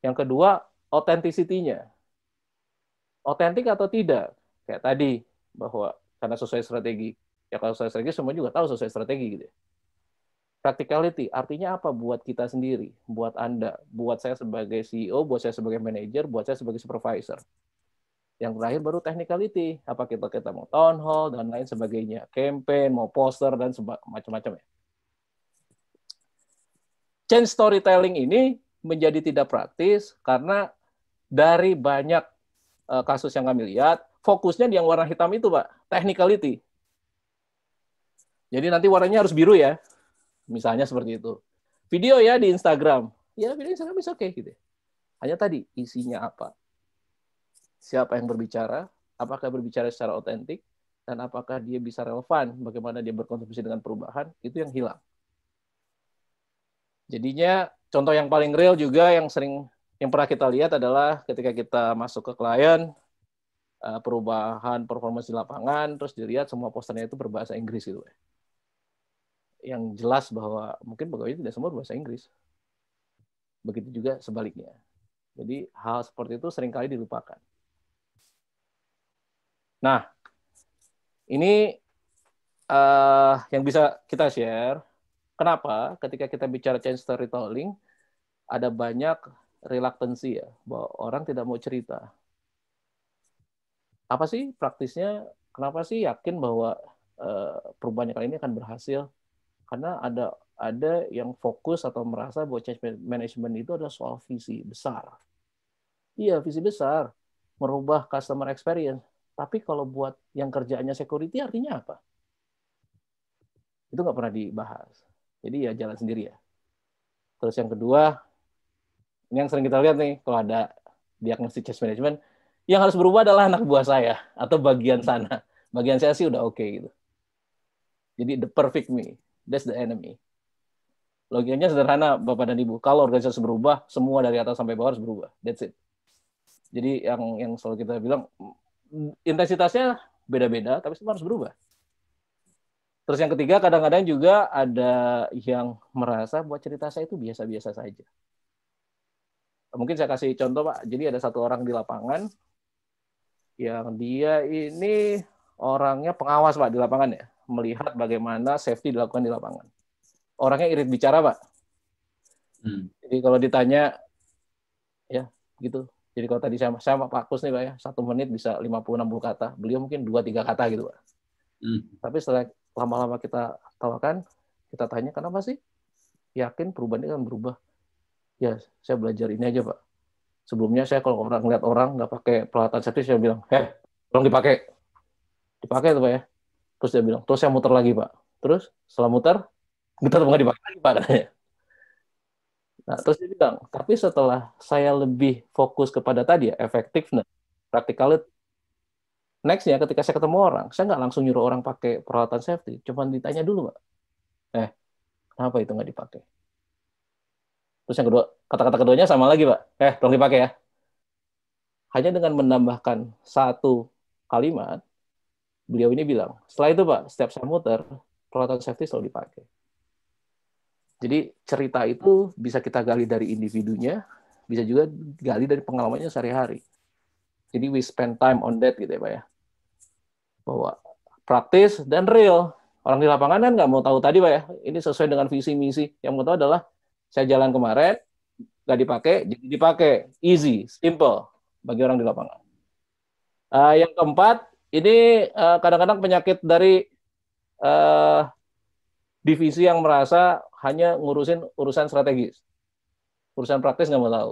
Yang kedua, authenticity-nya. Otentik atau tidak? Kayak tadi, bahwa karena sesuai strategi. Ya kalau sesuai strategi, semua juga tahu sesuai strategi gitu. Practicality, artinya apa buat kita sendiri, buat Anda, buat saya sebagai CEO, buat saya sebagai manajer, buat saya sebagai supervisor. Yang terakhir baru technicality, apa kita mau town hall dan lain sebagainya, campaign, mau poster dan macam-macam ya. Change storytelling ini menjadi tidak praktis karena dari banyak kasus yang kami lihat, fokusnya di yang warna hitam itu, Pak, technicality. Jadi nanti warnanya harus biru ya, misalnya seperti itu. Video ya di Instagram, ya video Instagram bisa oke gitu. Hanya tadi isinya apa, siapa yang berbicara, apakah berbicara secara otentik, dan apakah dia bisa relevan, bagaimana dia berkontribusi dengan perubahan, itu yang hilang. Jadinya contoh yang paling real juga yang pernah kita lihat adalah ketika kita masuk ke klien, perubahan performance di lapangan, terus dilihat semua posternya itu berbahasa Inggris gitu. Yang jelas bahwa mungkin pegawai tidak semua berbahasa Inggris. Begitu juga sebaliknya. Jadi hal seperti itu seringkali dilupakan. Nah, ini yang bisa kita share. Kenapa? Ketika kita bicara change storytelling, ada banyak reluctancy ya, bahwa orang tidak mau cerita. Apa sih praktisnya? Kenapa sih yakin bahwa perubahan kali ini akan berhasil? Karena ada yang fokus atau merasa bahwa change management itu adalah soal visi besar. Iya, visi besar. Merubah customer experience. Tapi kalau buat yang kerjaannya security artinya apa? Itu nggak pernah dibahas. Jadi ya jalan sendiri ya. Terus yang kedua, ini yang sering kita lihat nih, kalau ada diagnosis change management, yang harus berubah adalah anak buah saya atau bagian sana. Bagian saya sih udah oke gitu. Jadi the perfect me, that's the enemy. Logikanya sederhana, Bapak dan Ibu. Kalau organisasi berubah, semua dari atas sampai bawah harus berubah. That's it. Jadi yang selalu kita bilang, intensitasnya beda-beda, tapi semua harus berubah. Terus yang ketiga, kadang-kadang juga ada yang merasa bahwa cerita saya itu biasa-biasa saja. Mungkin saya kasih contoh, Pak. Jadi ada satu orang di lapangan yang dia ini orangnya pengawas, Pak, di lapangan ya. Melihat bagaimana safety dilakukan di lapangan. Orangnya irit bicara, Pak. Jadi kalau ditanya, ya gitu. Jadi kalau tadi saya Pak Kus nih, Pak, ya, 1 menit bisa 50-60 kata. Beliau mungkin 2-3 kata gitu, Pak. Tapi setelah lama-lama kita tawarkan, kita tanya, kenapa sih yakin perubahan ini akan berubah? Ya, saya belajar ini aja, Pak. Sebelumnya saya kalau ngeliat orang nggak pakai peralatan safety, saya bilang, tolong dipakai. Dipakai tuh Pak ya. Terus dia bilang, terus saya muter lagi Pak. Terus setelah muter, kita tetap nggak dipakai lagi Pak katanya. Nah, terus dia bilang, tapi setelah saya lebih fokus kepada tadi ya, effectiveness, practicality, next-nya ketika saya ketemu orang, saya nggak langsung nyuruh orang pakai peralatan safety, cuma ditanya dulu Pak, kenapa itu nggak dipakai? Terus yang kedua, kata-kata keduanya sama lagi Pak, tolong dipakai ya. Hanya dengan menambahkan satu kalimat, beliau ini bilang, setelah itu Pak, setiap saya muter, peralatan safety selalu dipakai. Jadi cerita itu bisa kita gali dari individunya, bisa juga gali dari pengalamannya sehari-hari. Jadi we spend time on that gitu ya Pak ya. Bahwa praktis dan real. Orang di lapangan kan nggak mau tahu tadi Pak ya, ini sesuai dengan visi misi. Yang mau tahu adalah saya jalan kemarin, nggak dipakai, jadi dipakai. Easy, simple bagi orang di lapangan. Yang keempat, ini kadang-kadang penyakit dari divisi yang merasa hanya ngurusin urusan strategis. Urusan praktis nggak mau tahu.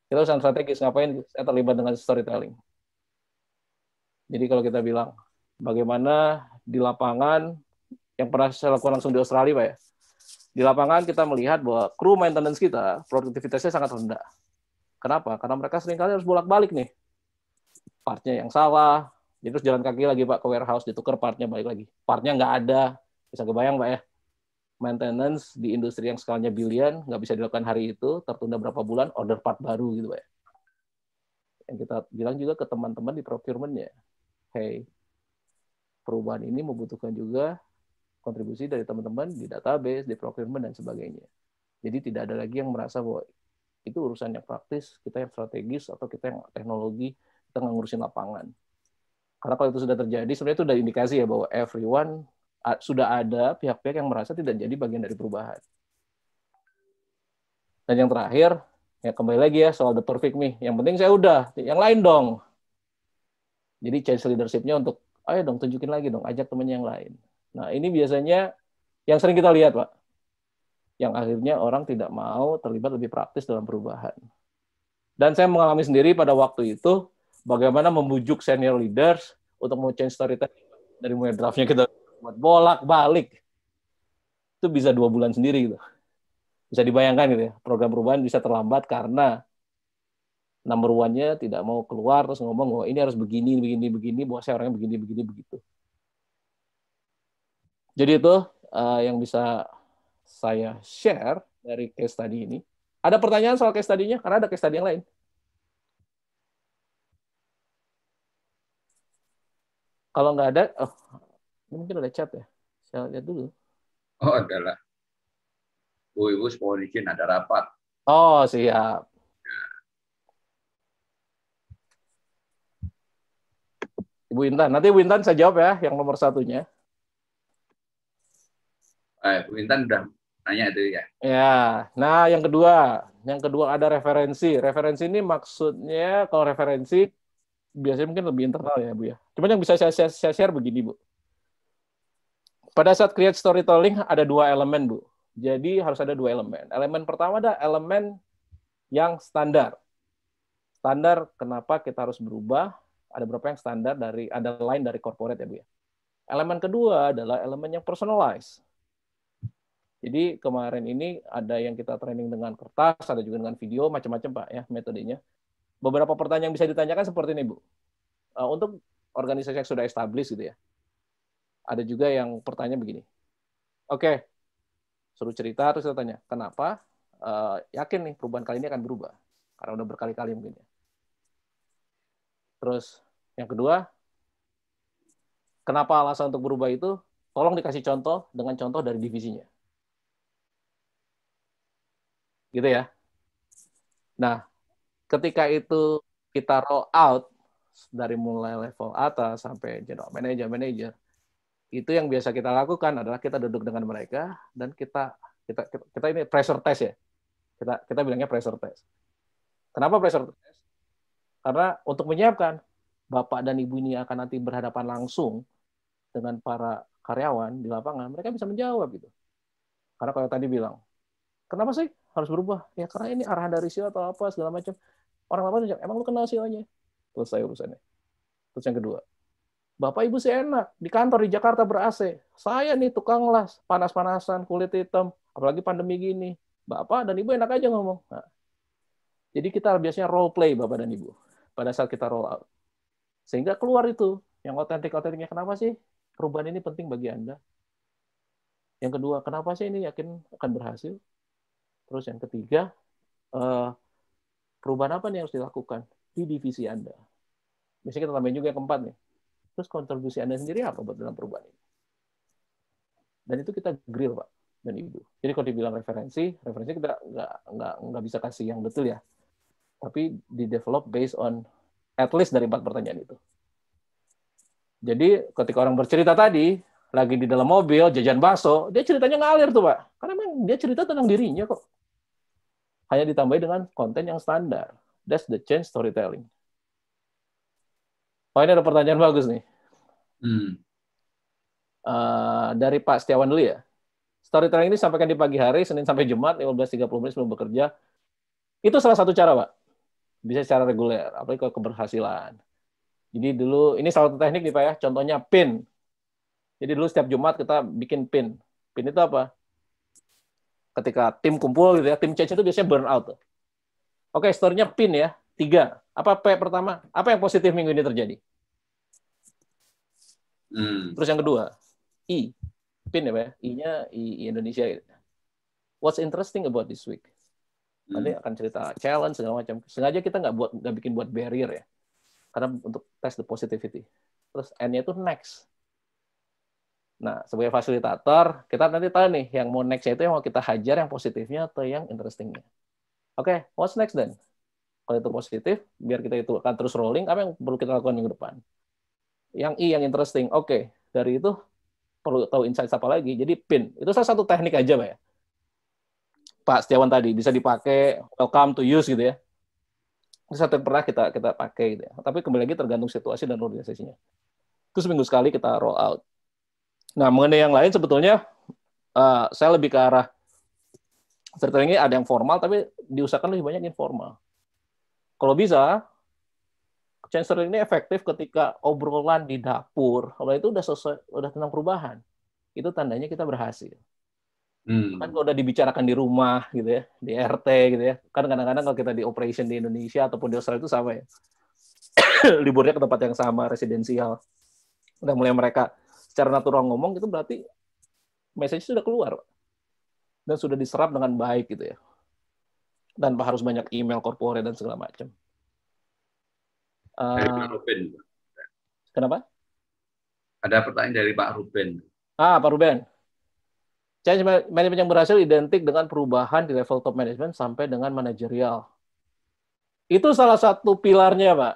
Kita urusan strategis, ngapain saya terlibat dengan storytelling. Jadi kalau kita bilang, bagaimana di lapangan, yang pernah saya lakukan langsung di Australia, Pak ya, di lapangan kita melihat bahwa kru maintenance kita, produktivitasnya sangat rendah. Kenapa? Karena mereka seringkali harus bolak-balik nih. Partnya yang salah, jadi terus jalan kaki lagi Pak ke warehouse, ditukar partnya balik lagi. Partnya nggak ada, bisa kebayang Pak ya. Maintenance di industri yang skalanya billion, nggak bisa dilakukan hari itu, tertunda berapa bulan, order part baru gitu Pak ya. Yang kita bilang juga ke teman-teman di procurement-nya, hey, perubahan ini membutuhkan juga kontribusi dari teman-teman di database, di procurement, dan sebagainya. Jadi tidak ada lagi yang merasa bahwa itu urusan yang praktis, kita yang strategis, atau kita yang teknologi, kita nggak ngurusin lapangan. Karena kalau itu sudah terjadi, sebenarnya itu sudah indikasi ya bahwa everyone, sudah ada pihak-pihak yang merasa tidak jadi bagian dari perubahan. Dan yang terakhir, ya kembali lagi ya soal the perfect me. Yang penting saya udah, yang lain dong. Jadi change leadership-nya untuk, ayo dong tunjukin lagi dong, ajak temennya yang lain. Nah ini biasanya yang sering kita lihat Pak. Yang akhirnya orang tidak mau terlibat lebih praktis dalam perubahan. Dan saya mengalami sendiri pada waktu itu, bagaimana membujuk senior leaders untuk mau change storytelling. Dari mulai draftnya kita buat bolak-balik. Itu bisa 2 bulan sendiri gitu. Bisa dibayangkan gitu ya, program perubahan bisa terlambat karena number one-nya tidak mau keluar terus ngomong, oh ini harus begini, bahwa saya orangnya begini, begitu. Jadi itu yang bisa saya share dari case study ini. Ada pertanyaan soal case study-nya? Karena ada case study yang lain. Kalau nggak ada, ini mungkin ada chat ya. Saya lihat dulu. Oh, adalah. Bu Ibu, mohon izin ada rapat. Oh, siap. Ibu Intan. Nanti Ibu Intan saya jawab ya, yang nomor satunya. Bu Intan udah nanya itu ya. Ya, nah yang kedua ada referensi. Referensi ini maksudnya kalau referensi biasanya mungkin lebih internal ya Bu ya. Cuman yang bisa saya share begini Bu. Pada saat create storytelling ada 2 elemen Bu. Jadi harus ada 2 elemen. Elemen pertama ada elemen yang standar. Standar kenapa kita harus berubah? Ada beberapa yang standar dari ada line dari corporate ya Bu ya. Elemen kedua adalah elemen yang personalized. Jadi kemarin ini ada yang kita training dengan kertas, ada juga dengan video, macam-macam Pak ya metodenya. Beberapa pertanyaan yang bisa ditanyakan seperti ini Bu. Untuk organisasi yang sudah established gitu ya. Ada juga yang pertanyaan begini. Oke, suruh cerita terus kita tanya, kenapa yakin nih perubahan kali ini akan berubah? Karena udah berkali-kali mungkin ya. Terus yang kedua, kenapa alasan untuk berubah itu? Tolong dikasih contoh dengan contoh dari divisinya. Gitu ya. Nah, ketika itu kita roll out dari mulai level atas sampai general manager, itu yang biasa kita lakukan adalah kita duduk dengan mereka dan kita ini pressure test ya. Kita bilangnya pressure test. Kenapa pressure test? Karena untuk menyiapkan Bapak dan Ibu ini akan nanti berhadapan langsung dengan para karyawan di lapangan, mereka bisa menjawab gitu. Karena kalau tadi bilang, kenapa sih harus berubah? Ya karena ini arahan dari CEO atau apa segala macam. Orang lama tuh, emang lu kenal CEO-nya? Selesai urusannya. Terus yang kedua, Bapak Ibu sih enak, di kantor di Jakarta ber-AC. Saya nih tukang las, panas-panasan, kulit hitam, apalagi pandemi gini. Bapak dan Ibu enak aja ngomong. Nah, jadi kita biasanya role play Bapak dan Ibu pada saat kita roll out. Sehingga keluar itu, yang otentik-otentiknya. Kenapa sih perubahan ini penting bagi Anda? Yang kedua, kenapa sih ini yakin akan berhasil? Terus yang ketiga, perubahan apa nih yang harus dilakukan di divisi Anda? Biasanya kita tambahin juga yang keempat nih. Terus kontribusi Anda sendiri apa buat dalam perubahan ini? Dan itu kita grill, Pak dan Ibu. Jadi kalau dibilang referensi kita nggak bisa kasih yang betul ya. Tapi di develop based on at least dari 4 pertanyaan itu. Jadi ketika orang bercerita tadi, lagi di dalam mobil, jajan bakso, dia ceritanya ngalir tuh, Pak. Karena memang dia cerita tentang dirinya kok. Hanya ditambahi dengan konten yang standar. That's the change storytelling. Oh, ini ada pertanyaan bagus nih. Dari Pak Setiawan dulu ya. Storytelling ini sampaikan di pagi hari, Senin sampai Jumat, 15.30 menit sebelum bekerja. Itu salah satu cara, Pak. Bisa secara reguler, apalagi kalau keberhasilan. Jadi dulu, ini salah satu teknik nih Pak ya, contohnya pin. Jadi dulu setiap Jumat kita bikin pin. Pin itu apa? Ketika tim kumpul gitu ya, tim change itu biasanya burn out. Oke, story-nya pin ya, 3. Apa P pertama? Apa yang positif minggu ini terjadi? Terus yang kedua, I. Pin ya Pak ya, I-nya I Indonesia. What's interesting about this week? Nanti akan cerita challenge segala macam. Sengaja kita nggak bikin buat barrier ya, karena untuk test the positivity. Terus N-nya itu next. Nah, sebagai fasilitator, kita nanti tahu nih, yang mau next itu yang mau kita hajar yang positifnya atau yang interestingnya. Oke, what's next then? Kalau itu positif, biar kita itu akan terus rolling, apa yang perlu kita lakukan minggu depan? Yang I, yang interesting. Oke, dari itu perlu tahu insight apa lagi. Jadi pin, itu salah satu teknik aja Pak ya. Pak Setiawan tadi, bisa dipakai welcome to use gitu ya. Itu satu yang pernah kita pakai gitu ya. Tapi kembali lagi tergantung situasi dan organisasinya. Terus seminggu sekali kita roll out. Nah, mengenai yang lain sebetulnya saya lebih ke arah storytelling ini ada yang formal, tapi diusahakan lebih banyak informal. Kalau bisa, change storytelling ini efektif ketika obrolan di dapur. Kalau itu udah selesai, udah tentang perubahan, itu tandanya kita berhasil. Kan kalau udah dibicarakan di rumah gitu ya, di RT gitu ya. Kan kadang-kadang kalau kita di operation di Indonesia ataupun di Australia itu sama ya. Liburnya ke tempat yang sama, residensial. Udah mulai mereka secara natural ngomong, itu berarti message sudah keluar dan sudah diserap dengan baik gitu ya, tanpa harus banyak email corporate dan segala macam. Dari Pak Ruben. Kenapa? Ada pertanyaan dari Pak Ruben. Pak Ruben. Change management yang berhasil identik dengan perubahan di level top management sampai dengan manajerial. Itu salah satu pilarnya, Pak.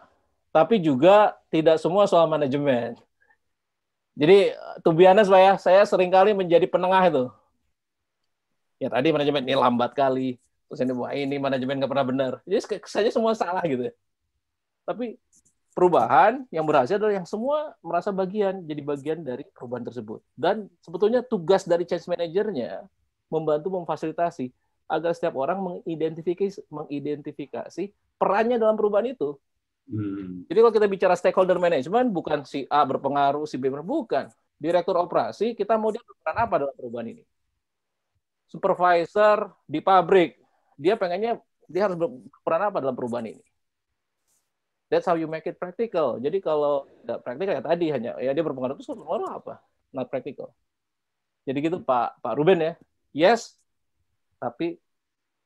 Tapi juga tidak semua soal manajemen. Jadi, to be honest, Pak ya, saya seringkali menjadi penengah itu. Ya tadi manajemen ini lambat kali, terus ini manajemen nggak pernah benar. Jadi kesannya semua salah gitu. Tapi perubahan yang berhasil adalah yang semua merasa jadi bagian dari perubahan tersebut. Dan sebetulnya tugas dari change manajernya membantu memfasilitasi agar setiap orang mengidentifikasi perannya dalam perubahan itu. Jadi kalau kita bicara stakeholder management, bukan si A berpengaruh, si B bukan. Direktur operasi, kita mau dia berperan apa dalam perubahan ini? Supervisor di pabrik, dia pengennya dia harus berperan apa dalam perubahan ini? That's how you make it practical. Jadi kalau tidak praktikal ya tadi hanya ya dia berpengaruh, itu berpengaruh apa? Not practical. Jadi gitu Pak Ruben ya. Yes, tapi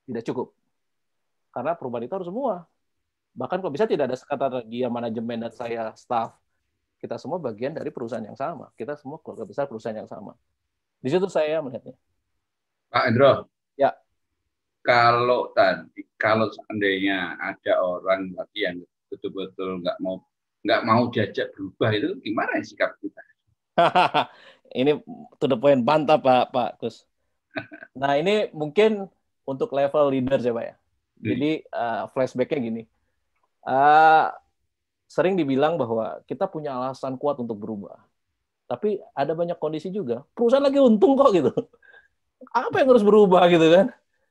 tidak cukup. Karena perubahan itu harus semua. Bahkan kalau bisa tidak ada strategi manajemen dan saya staff. Kita semua bagian dari perusahaan yang sama. Kita semua keluarga besar perusahaan yang sama. Di situ saya melihatnya. Pak Endro. Ya. Kalau seandainya ada orang lagi yang betul-betul nggak mau diajak berubah, itu gimana sikap kita? Ini to the point, mantap Pak Kus. Nah ini mungkin untuk level leader ya Pak ya. Jadi flashback-nya gini. Sering dibilang bahwa kita punya alasan kuat untuk berubah. Tapi ada banyak kondisi juga. Perusahaan lagi untung kok gitu. Apa yang harus berubah gitu kan?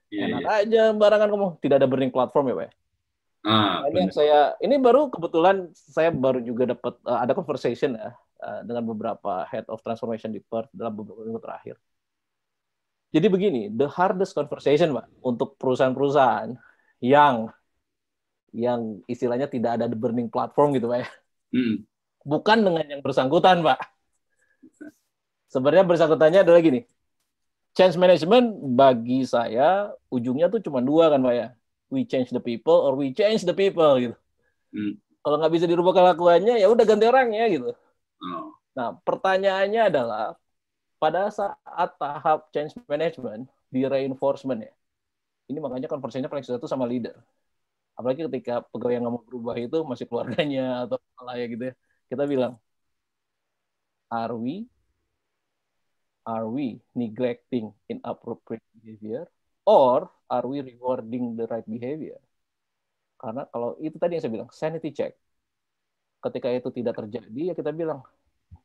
Enak aja barangan kamu, tidak ada burning platform ya Pak. Ini baru kebetulan saya baru juga dapat ada conversation ya dengan beberapa head of transformation di Perth dalam beberapa minggu terakhir. Jadi begini, the hardest conversation Pak untuk perusahaan-perusahaan yang istilahnya tidak ada the burning platform gitu Pak ya. Bukan dengan yang bersangkutan Pak. Sebenarnya bersangkutannya adalah gini. Change management bagi saya ujungnya tuh cuma dua kan Pak ya. We change the people or we change the people gitu. Kalau nggak bisa dirubah kelakuannya ya udah ganti orangnya gitu. Nah pertanyaannya adalah pada saat tahap change management di reinforcement ya. Ini makanya konversinya paling susah itu sama leader. Apalagi ketika pegawai yang nggak mau berubah itu masih keluarganya atau apa ya gitu ya. Kita bilang, are we neglecting inappropriate behavior or are we rewarding the right behavior? Karena kalau itu tadi yang saya bilang, sanity check. Ketika itu tidak terjadi, ya kita bilang,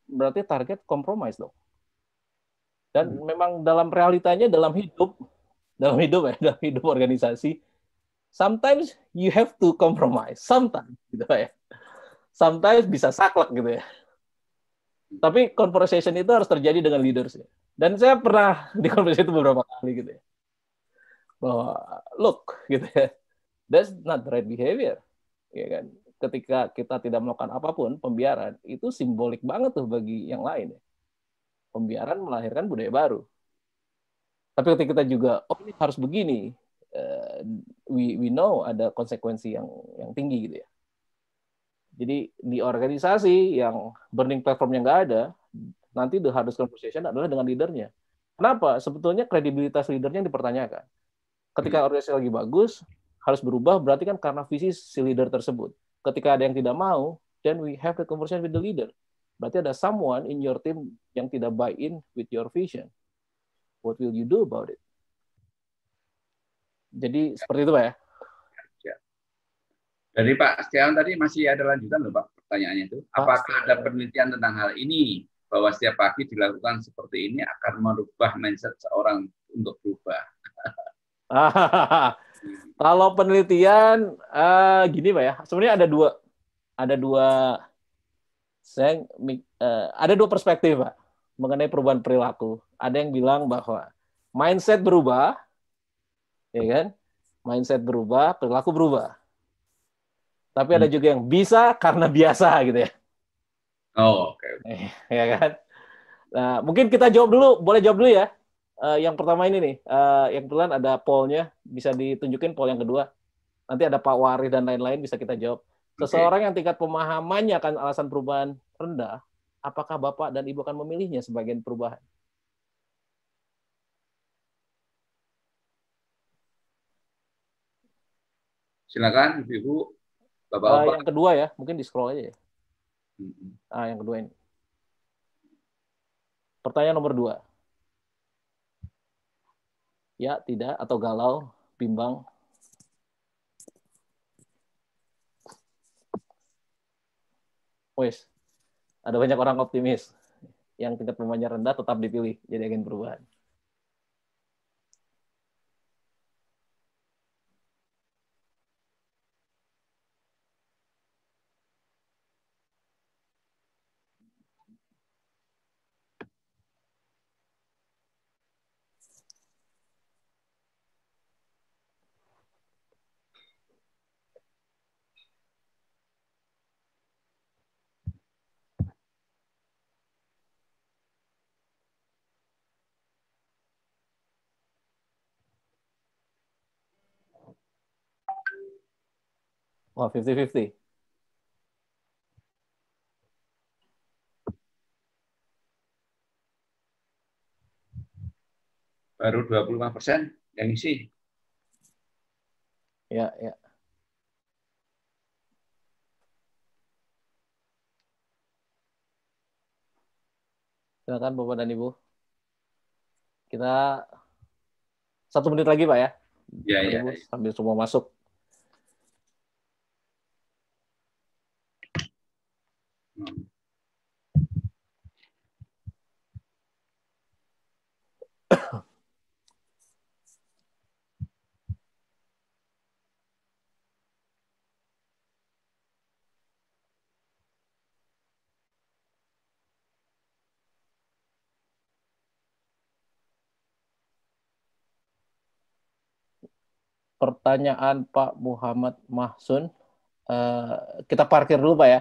berarti target compromise dong. Dan memang dalam realitanya, dalam hidup organisasi, sometimes you have to compromise. Sometimes, gitu ya. Sometimes bisa saklek gitu ya. Tapi conversation itu harus terjadi dengan leaders ya. Dan saya pernah di conversation itu beberapa kali gitu ya. Bahwa, look, gitu ya. That's not the right behavior. Ya kan? Ketika kita tidak melakukan apapun, pembiaran, itu simbolik banget tuh bagi yang lain. Pembiaran melahirkan budaya baru. Tapi ketika kita juga, oh ini harus begini, we know ada konsekuensi yang tinggi gitu ya. Jadi di organisasi yang burning platformnya nggak ada, nanti the hardest conversation adalah dengan leadernya. Kenapa? Sebetulnya kredibilitas leadernya yang dipertanyakan. Ketika organisasi lagi bagus, harus berubah, berarti kan karena visi si leader tersebut. Ketika ada yang tidak mau, then we have the conversation with the leader. Berarti ada someone in your team yang tidak buy in with your vision. What will you do about it? Jadi seperti itu Pak ya. Dari Pak Setiawan tadi masih ada lanjutan loh Pak pertanyaannya itu. Apakah ada penelitian tentang hal ini? Bahwa setiap pagi dilakukan seperti ini akan merubah mindset seorang untuk berubah. Kalau penelitian gini Pak ya. Sebenarnya ada dua perspektif Pak mengenai perubahan perilaku. Ada yang bilang bahwa mindset berubah, ya kan? Mindset berubah, perilaku berubah. Tapi ada juga yang bisa karena biasa gitu ya. Oh, oke. Ya kan? Nah, mungkin kita jawab dulu, boleh jawab dulu ya. Yang pertama ini nih, yang kebetulan ada poll-nya, bisa ditunjukin poll yang kedua. Nanti ada Pak Wari dan lain-lain bisa kita jawab. Seseorang yang tingkat pemahamannya akan alasan perubahan rendah, apakah Bapak dan Ibu akan memilihnya sebagai perubahan? Silakan Ibu. Bapak-bapak. Yang kedua ya, mungkin di scroll aja ya. Yang kedua ini. Pertanyaan nomor 2. Ya, tidak, atau galau, bimbang. Wes, ada banyak orang optimis. Yang tingkat pemahamannya rendah tetap dipilih jadi agen perubahan. Wah, 50-50. Baru 25% yang isi. Ya, ya. Silakan Bapak dan Ibu. Kita 1 menit lagi Pak ya. Ya. Sambil semua masuk. pertanyaan Pak Muhammad Mahsun. Kita parkir dulu Pak ya,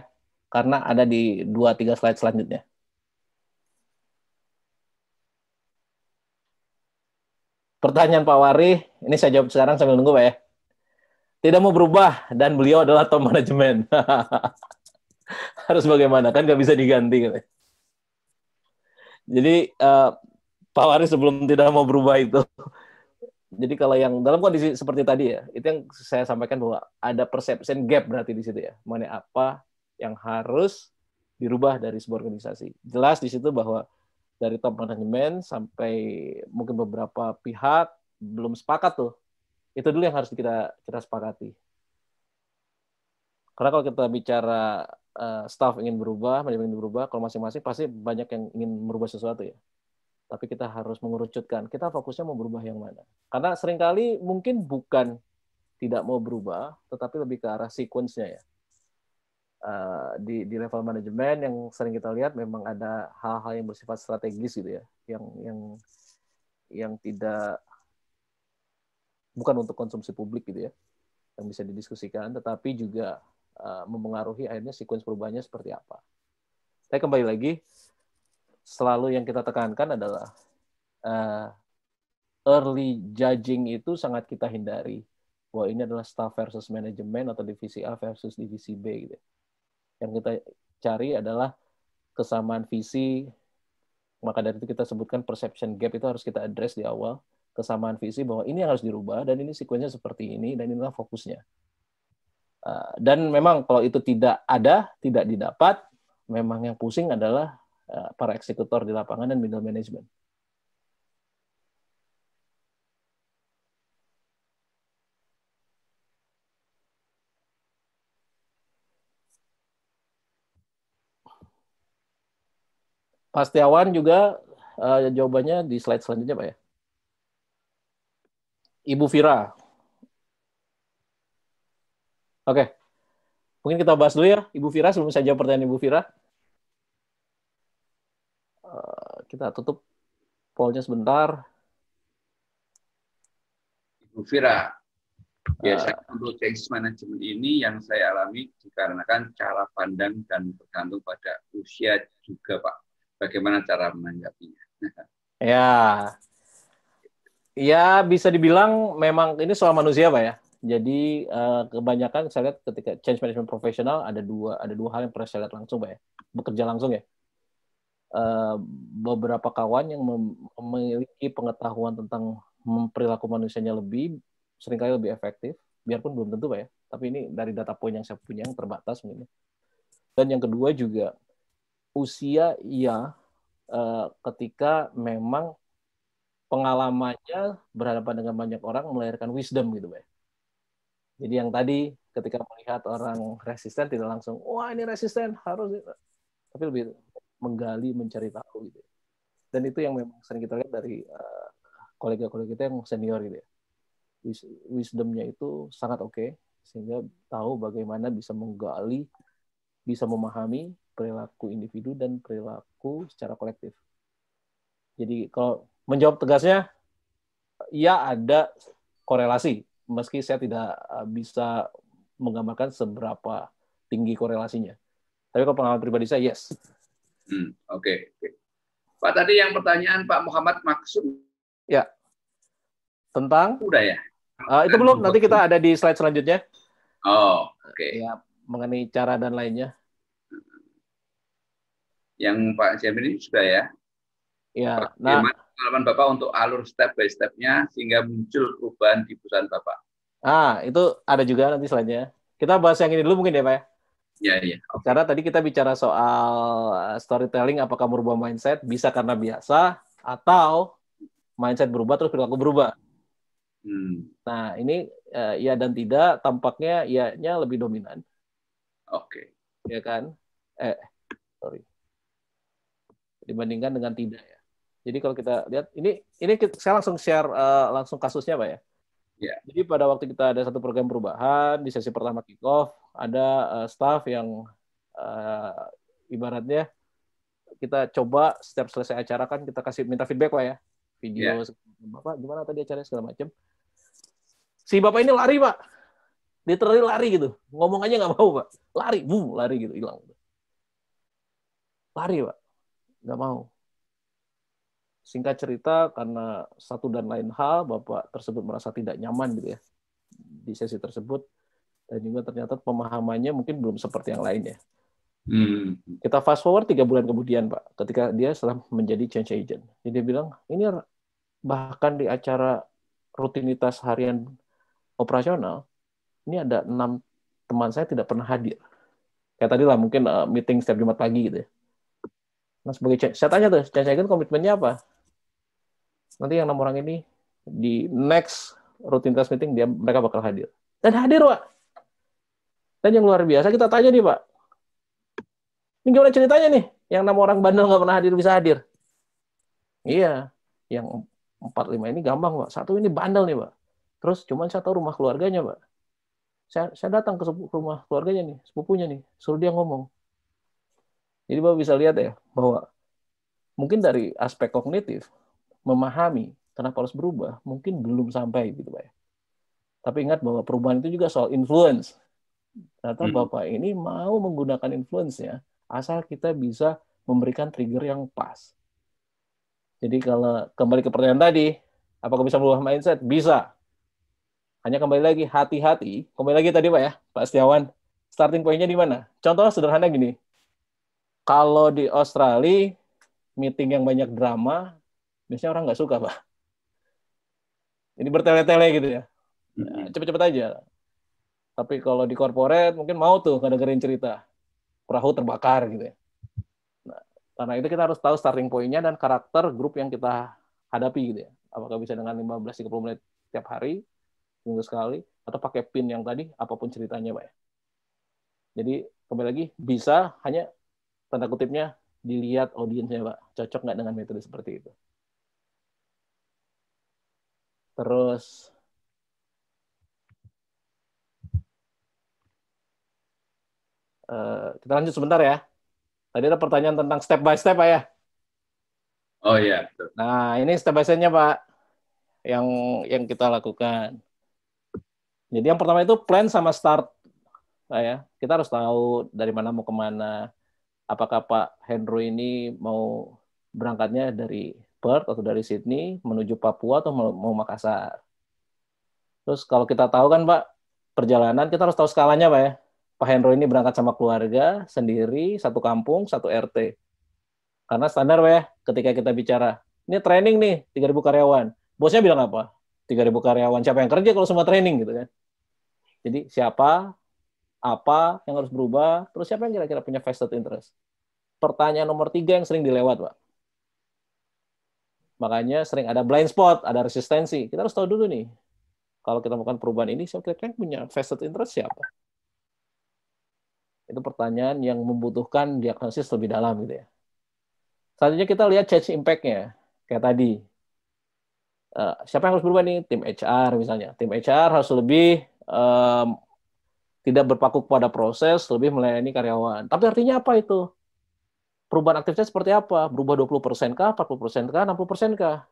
karena ada di 2-3 slide selanjutnya. Pertanyaan Pak Wari, ini saya jawab sekarang sambil nunggu Pak ya. Tidak mau berubah dan beliau adalah top manajemen. Harus bagaimana? Kan nggak bisa diganti. Jadi Pak Wari sebelum tidak mau berubah itu. Jadi kalau yang dalam kondisi seperti tadi ya, itu yang saya sampaikan bahwa ada perception gap berarti di situ ya. Mengenai apa yang harus dirubah dari sebuah organisasi. Jelas di situ bahwa dari top manajemen sampai mungkin beberapa pihak belum sepakat tuh. Itu dulu yang harus kita sepakati. Karena kalau kita bicara staff ingin berubah, manajemen ingin berubah, kalau masing-masing pasti banyak yang ingin merubah sesuatu ya. Tapi kita harus mengerucutkan, kita fokusnya mau berubah yang mana. Karena seringkali mungkin bukan tidak mau berubah, tetapi lebih ke arah sequence-nya ya. Di level manajemen yang sering kita lihat memang ada hal-hal yang bersifat strategis gitu ya, yang tidak, bukan untuk konsumsi publik gitu ya, yang bisa didiskusikan, tetapi juga mempengaruhi akhirnya sequence perubahannya seperti apa. Saya kembali lagi, selalu yang kita tekankan adalah early judging itu sangat kita hindari. Bahwa ini adalah staff versus manajemen atau divisi A versus divisi B gitu. Yang kita cari adalah kesamaan visi, maka dari itu kita sebutkan perception gap itu harus kita address di awal, kesamaan visi bahwa ini yang harus dirubah dan ini sekuensinya seperti ini dan inilah fokusnya. Dan memang kalau itu tidak ada, tidak didapat, memang yang pusing adalah para eksekutor di lapangan dan middle management. Pak Setiawan juga jawabannya di slide selanjutnya Pak ya. Ibu Vira. Oke. Mungkin kita bahas dulu ya Ibu Vira sebelum saya jawab pertanyaan Ibu Vira. Kita tutup pollnya sebentar. Ibu Vira, biasanya untuk change management ini yang saya alami dikarenakan cara pandang dan bergantung pada usia juga Pak. Bagaimana cara menanggapinya? Ya bisa dibilang memang ini soal manusia Pak ya. Jadi kebanyakan saya lihat ketika change management profesional ada dua hal yang pernah saya lihat langsung Pak ya. Bekerja langsung ya. Beberapa kawan yang memiliki pengetahuan tentang perilaku manusianya seringkali lebih efektif, biarpun belum tentu Pak ya. Tapi ini dari data point yang saya punya yang terbatas mungkin. Dan yang kedua juga usia ya, ketika memang pengalamannya berhadapan dengan banyak orang melahirkan wisdom gitu Pak. Jadi yang tadi ketika melihat orang resisten tidak langsung wah ini resisten harus, tapi lebih menggali mencari tahu gitu. Dan itu yang memang sering kita lihat dari kolega-kolega kita yang senior gitu ya. Wisdomnya itu sangat oke, sehingga tahu bagaimana bisa menggali, bisa memahami perilaku individu dan perilaku secara kolektif. Jadi kalau menjawab tegasnya, ya ada korelasi, meski saya tidak bisa menggambarkan seberapa tinggi korelasinya. Tapi kalau pengalaman pribadi saya, yes. Oke. Pak, tadi yang pertanyaan Pak Muhammad Maksum. Ya. Tentang? Udah ya? Itu belum, nanti kita ada di slide selanjutnya. Oh, oke. Ya, mengenai cara dan lainnya. Yang Pak Jamil sudah ya? Ya. Bagaimana pengalaman Bapak untuk alur step by step-nya sehingga muncul perubahan di perusahaan Bapak? Itu ada juga nanti slide-nya. Kita bahas yang ini dulu mungkin ya, Pak ya? Iya. Okay. Karena tadi kita bicara soal storytelling, apakah merubah mindset, bisa karena biasa, atau mindset berubah terus perilaku berubah. Nah, ini ya dan tidak, tampaknya iya-nya lebih dominan. Oke. Ya kan? Dibandingkan dengan tidak ya. Jadi kalau kita lihat, ini saya langsung share langsung kasusnya Pak ya. Yeah. Jadi pada waktu kita ada satu program perubahan, di sesi pertama kick off, ada staff yang ibaratnya kita coba setiap selesai acara kan kita minta feedback Pak ya. Video, Bapak gimana tadi acaranya segala macam. Si bapak ini lari, Pak. Literally lari gitu. Ngomong aja nggak mau, Pak. Lari, lari gitu, hilang. Lari, Pak. Nggak mau. Singkat cerita, karena satu dan lain hal, bapak tersebut merasa tidak nyaman gitu ya di sesi tersebut, dan juga ternyata pemahamannya mungkin belum seperti yang lainnya. Kita fast forward 3 bulan kemudian, Pak, ketika dia setelah menjadi change agent. Jadi dia bilang, ini bahkan di acara rutinitas harian operasional, ini ada 6 teman saya tidak pernah hadir. Kayak tadi lah, mungkin meeting setiap Jumat pagi gitu ya. Nah, sebagai saya tanya tuh, change agent komitmennya apa? Nanti yang 6 orang ini di next rutinitas meeting mereka bakal hadir. Dan hadir, Pak. Dan yang luar biasa, kita tanya nih, Pak. Ini gimana ceritanya nih? Yang 6 orang bandel nggak pernah hadir bisa hadir. Iya, yang 4-5 ini gampang, Pak. Satu ini bandel nih, Pak. Terus cuman saya tahu rumah keluarganya, Pak. Saya datang ke rumah keluarganya nih, sepupunya nih, suruh dia ngomong. Jadi Bapak bisa lihat ya, bahwa mungkin dari aspek kognitif, memahami kenapa harus berubah, mungkin belum sampai gitu, Pak. Tapi ingat bahwa perubahan itu juga soal influence. Ternyata Bapak ini mau menggunakan influence-nya, asal kita bisa memberikan trigger yang pas. Jadi kalau kembali ke pertanyaan tadi, apakah bisa merubah mindset? Bisa. Hanya kembali lagi, hati-hati. Kembali lagi tadi Pak ya, Pak Setiawan. Starting point-nya di mana? Contoh sederhana gini. Kalau di Australia, meeting yang banyak drama, biasanya orang nggak suka, Pak. Ini bertele-tele gitu ya. Cepet-cepet aja. Tapi kalau di corporate, mungkin mau tuh ngedengerin cerita. Perahu terbakar gitu ya. Nah, karena itu kita harus tahu starting point-nya dan karakter grup yang kita hadapi gitu ya. Apakah bisa dengan 15-30 menit tiap hari, minggu sekali, atau pakai pin yang tadi, apapun ceritanya, Pak. Jadi, kembali lagi, bisa hanya tanda kutipnya dilihat audiensnya, Pak. Cocok nggak dengan metode seperti itu. Terus, kita lanjut sebentar ya. Tadi ada pertanyaan tentang step by step, Pak ya. Oh iya. Nah, ini step by step-nya, Pak, yang kita lakukan. Jadi yang pertama itu plan sama start, ya. Kita harus tahu dari mana mau kemana. Apakah Pak Hendro ini mau berangkatnya dari Perth atau dari Sydney menuju Papua atau mau Makassar. Terus kalau kita tahu kan Pak, perjalanan kita harus tahu skalanya Pak ya. Pak Hendro ini berangkat sama keluarga, sendiri, satu kampung, satu RT. Karena standar Pak ya, ketika kita bicara, ini training nih, 3.000 karyawan. Bosnya bilang apa? 3.000 karyawan, siapa yang kerja kalau semua training gitu kan. Jadi siapa, apa yang harus berubah, terus siapa yang kira-kira punya vested interest. Pertanyaan nomor 3 yang sering dilewat, Pak. Makanya sering ada blind spot, ada resistensi. Kita harus tahu dulu nih, kalau kita melakukan perubahan ini, siapa kira-kira punya vested interest siapa? Itu pertanyaan yang membutuhkan diagnosis lebih dalam gitu ya. Selanjutnya kita lihat change impact-nya. Kayak tadi, siapa yang harus berubah nih? Tim HR misalnya. Tim HR harus lebih tidak berpaku pada proses, lebih melayani karyawan. Tapi artinya apa itu? Perubahan aktivitas seperti apa? Berubah 20% kah, 40% kah, 60% kah?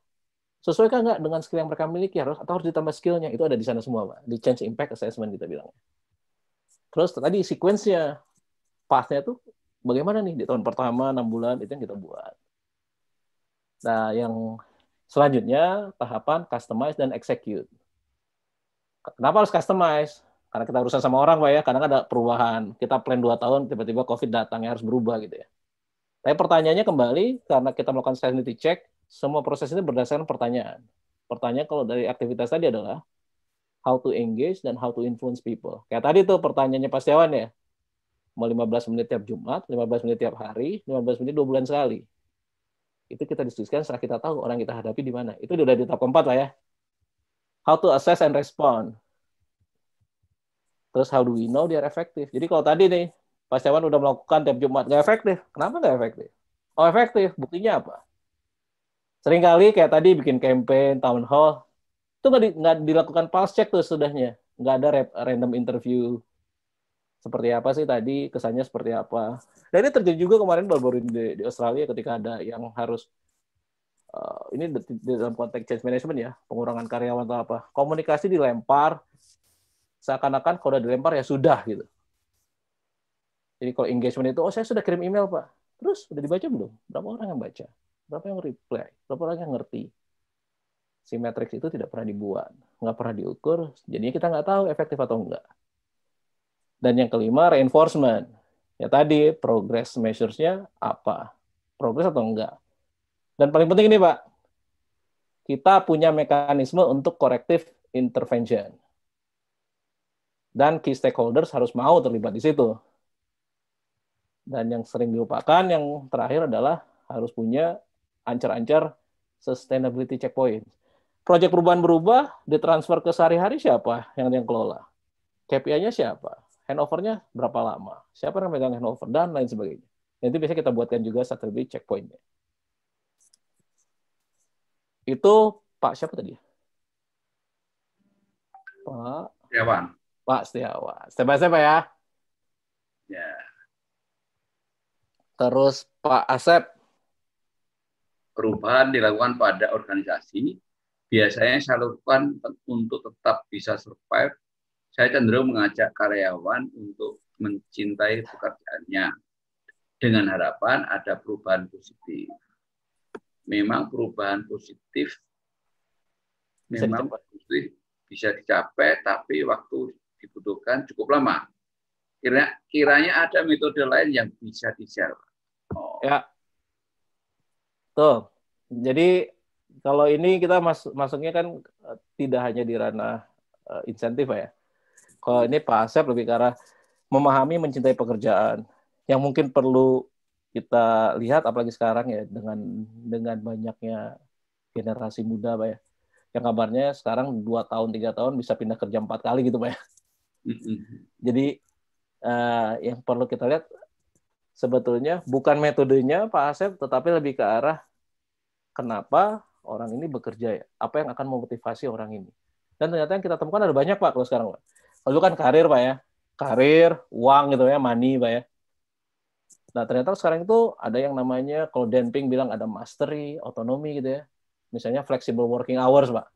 Sesuai kan nggak dengan skill yang mereka miliki? Atau harus ditambah skillnya? Itu ada di sana semua, Pak. Di Change Impact Assessment kita bilang. Terus tadi sequence-nya, path-nya tuh bagaimana nih? Di tahun pertama, 6 bulan, itu yang kita buat. Nah, yang selanjutnya, tahapan customize dan execute. Kenapa harus customize? Karena kita urusan sama orang, Pak ya. Kadang ada perubahan. Kita plan 2 tahun, tiba-tiba COVID datang, ya harus berubah gitu ya. Tapi pertanyaannya kembali, karena kita melakukan sanity check, semua proses ini berdasarkan pertanyaan. Pertanyaan kalau dari aktivitas tadi adalah, how to engage dan how to influence people. Kayak tadi tuh pertanyaannya Pak Setiawan ya. Mau 15 menit tiap Jumat, 15 menit tiap hari, 15 menit 2 bulan sekali. Itu kita diskusikan setelah kita tahu orang kita hadapi di mana. Itu udah di tahap keempat lah ya. How to assess and respond. Terus how do we know they are effective? Jadi kalau tadi nih, Pak Setiawan udah melakukan tiap Jumat, nggak efektif. Kenapa nggak efektif? Oh efektif, buktinya apa? Seringkali kayak tadi bikin campaign, town hall, itu nggak dilakukan pulse check tuh sudahnya. Nggak ada random interview. Seperti apa sih tadi, kesannya seperti apa. Dan ini terjadi juga kemarin baru-baru di Australia ketika ada yang harus ini di dalam konteks change management ya, pengurangan karyawan atau apa, komunikasi dilempar seakan-akan kalau udah dilempar ya sudah gitu. Jadi kalau engagement itu, saya sudah kirim email Pak, terus udah dibaca belum? Berapa orang yang baca? Berapa yang reply? Berapa orang yang ngerti? Si matrix itu tidak pernah dibuat, nggak pernah diukur, jadinya kita nggak tahu efektif atau enggak. Dan yang kelima, reinforcement. Ya tadi, progress measures-nya apa? Progress atau enggak? Dan paling penting ini, Pak, kita punya mekanisme untuk corrective intervention. Dan key stakeholders harus mau terlibat di situ. Dan yang sering dilupakan, yang terakhir adalah harus punya ancar-ancar sustainability checkpoint. Proyek perubahan berubah, ditransfer ke sehari-hari siapa yang kelola? KPI-nya siapa? Handover-nya berapa lama? Siapa yang megang handover? Dan lain sebagainya. Nanti biasanya kita buatkan juga strategi checkpoint-nya. Itu Pak siapa tadi? Pak Setiawan. Pak Setiawan. Step by step ya. Ya. Terus Pak Asep. Perubahan dilakukan pada organisasi. Biasanya saya lakukan untuk tetap bisa survive. Saya cenderung mengajak karyawan untuk mencintai pekerjaannya dengan harapan ada perubahan positif. Memang perubahan positif bisa dicapai, tapi waktu dibutuhkan cukup lama. Kiranya ada metode lain yang bisa di-share. Ya, tuh. Jadi kalau ini kita masuknya kan tidak hanya di ranah insentif ya. Kalau ini Pak Asep lebih ke arah memahami, mencintai pekerjaan. Yang mungkin perlu kita lihat, apalagi sekarang ya, dengan banyaknya generasi muda, Pak ya. Yang kabarnya sekarang 2 tahun, 3 tahun bisa pindah kerja 4 kali gitu, Pak ya. Jadi yang perlu kita lihat sebetulnya bukan metodenya Pak Asep, tetapi lebih ke arah kenapa orang ini bekerja ya. Apa yang akan memotivasi orang ini. Dan ternyata yang kita temukan ada banyak Pak kalau sekarang, Pak. Lalu kan karir Pak ya, karir, uang gitu ya, money Pak ya. Nah ternyata sekarang itu ada yang namanya, kalau Dan Pink bilang ada mastery, otonomi gitu ya. Misalnya flexible working hours Pak.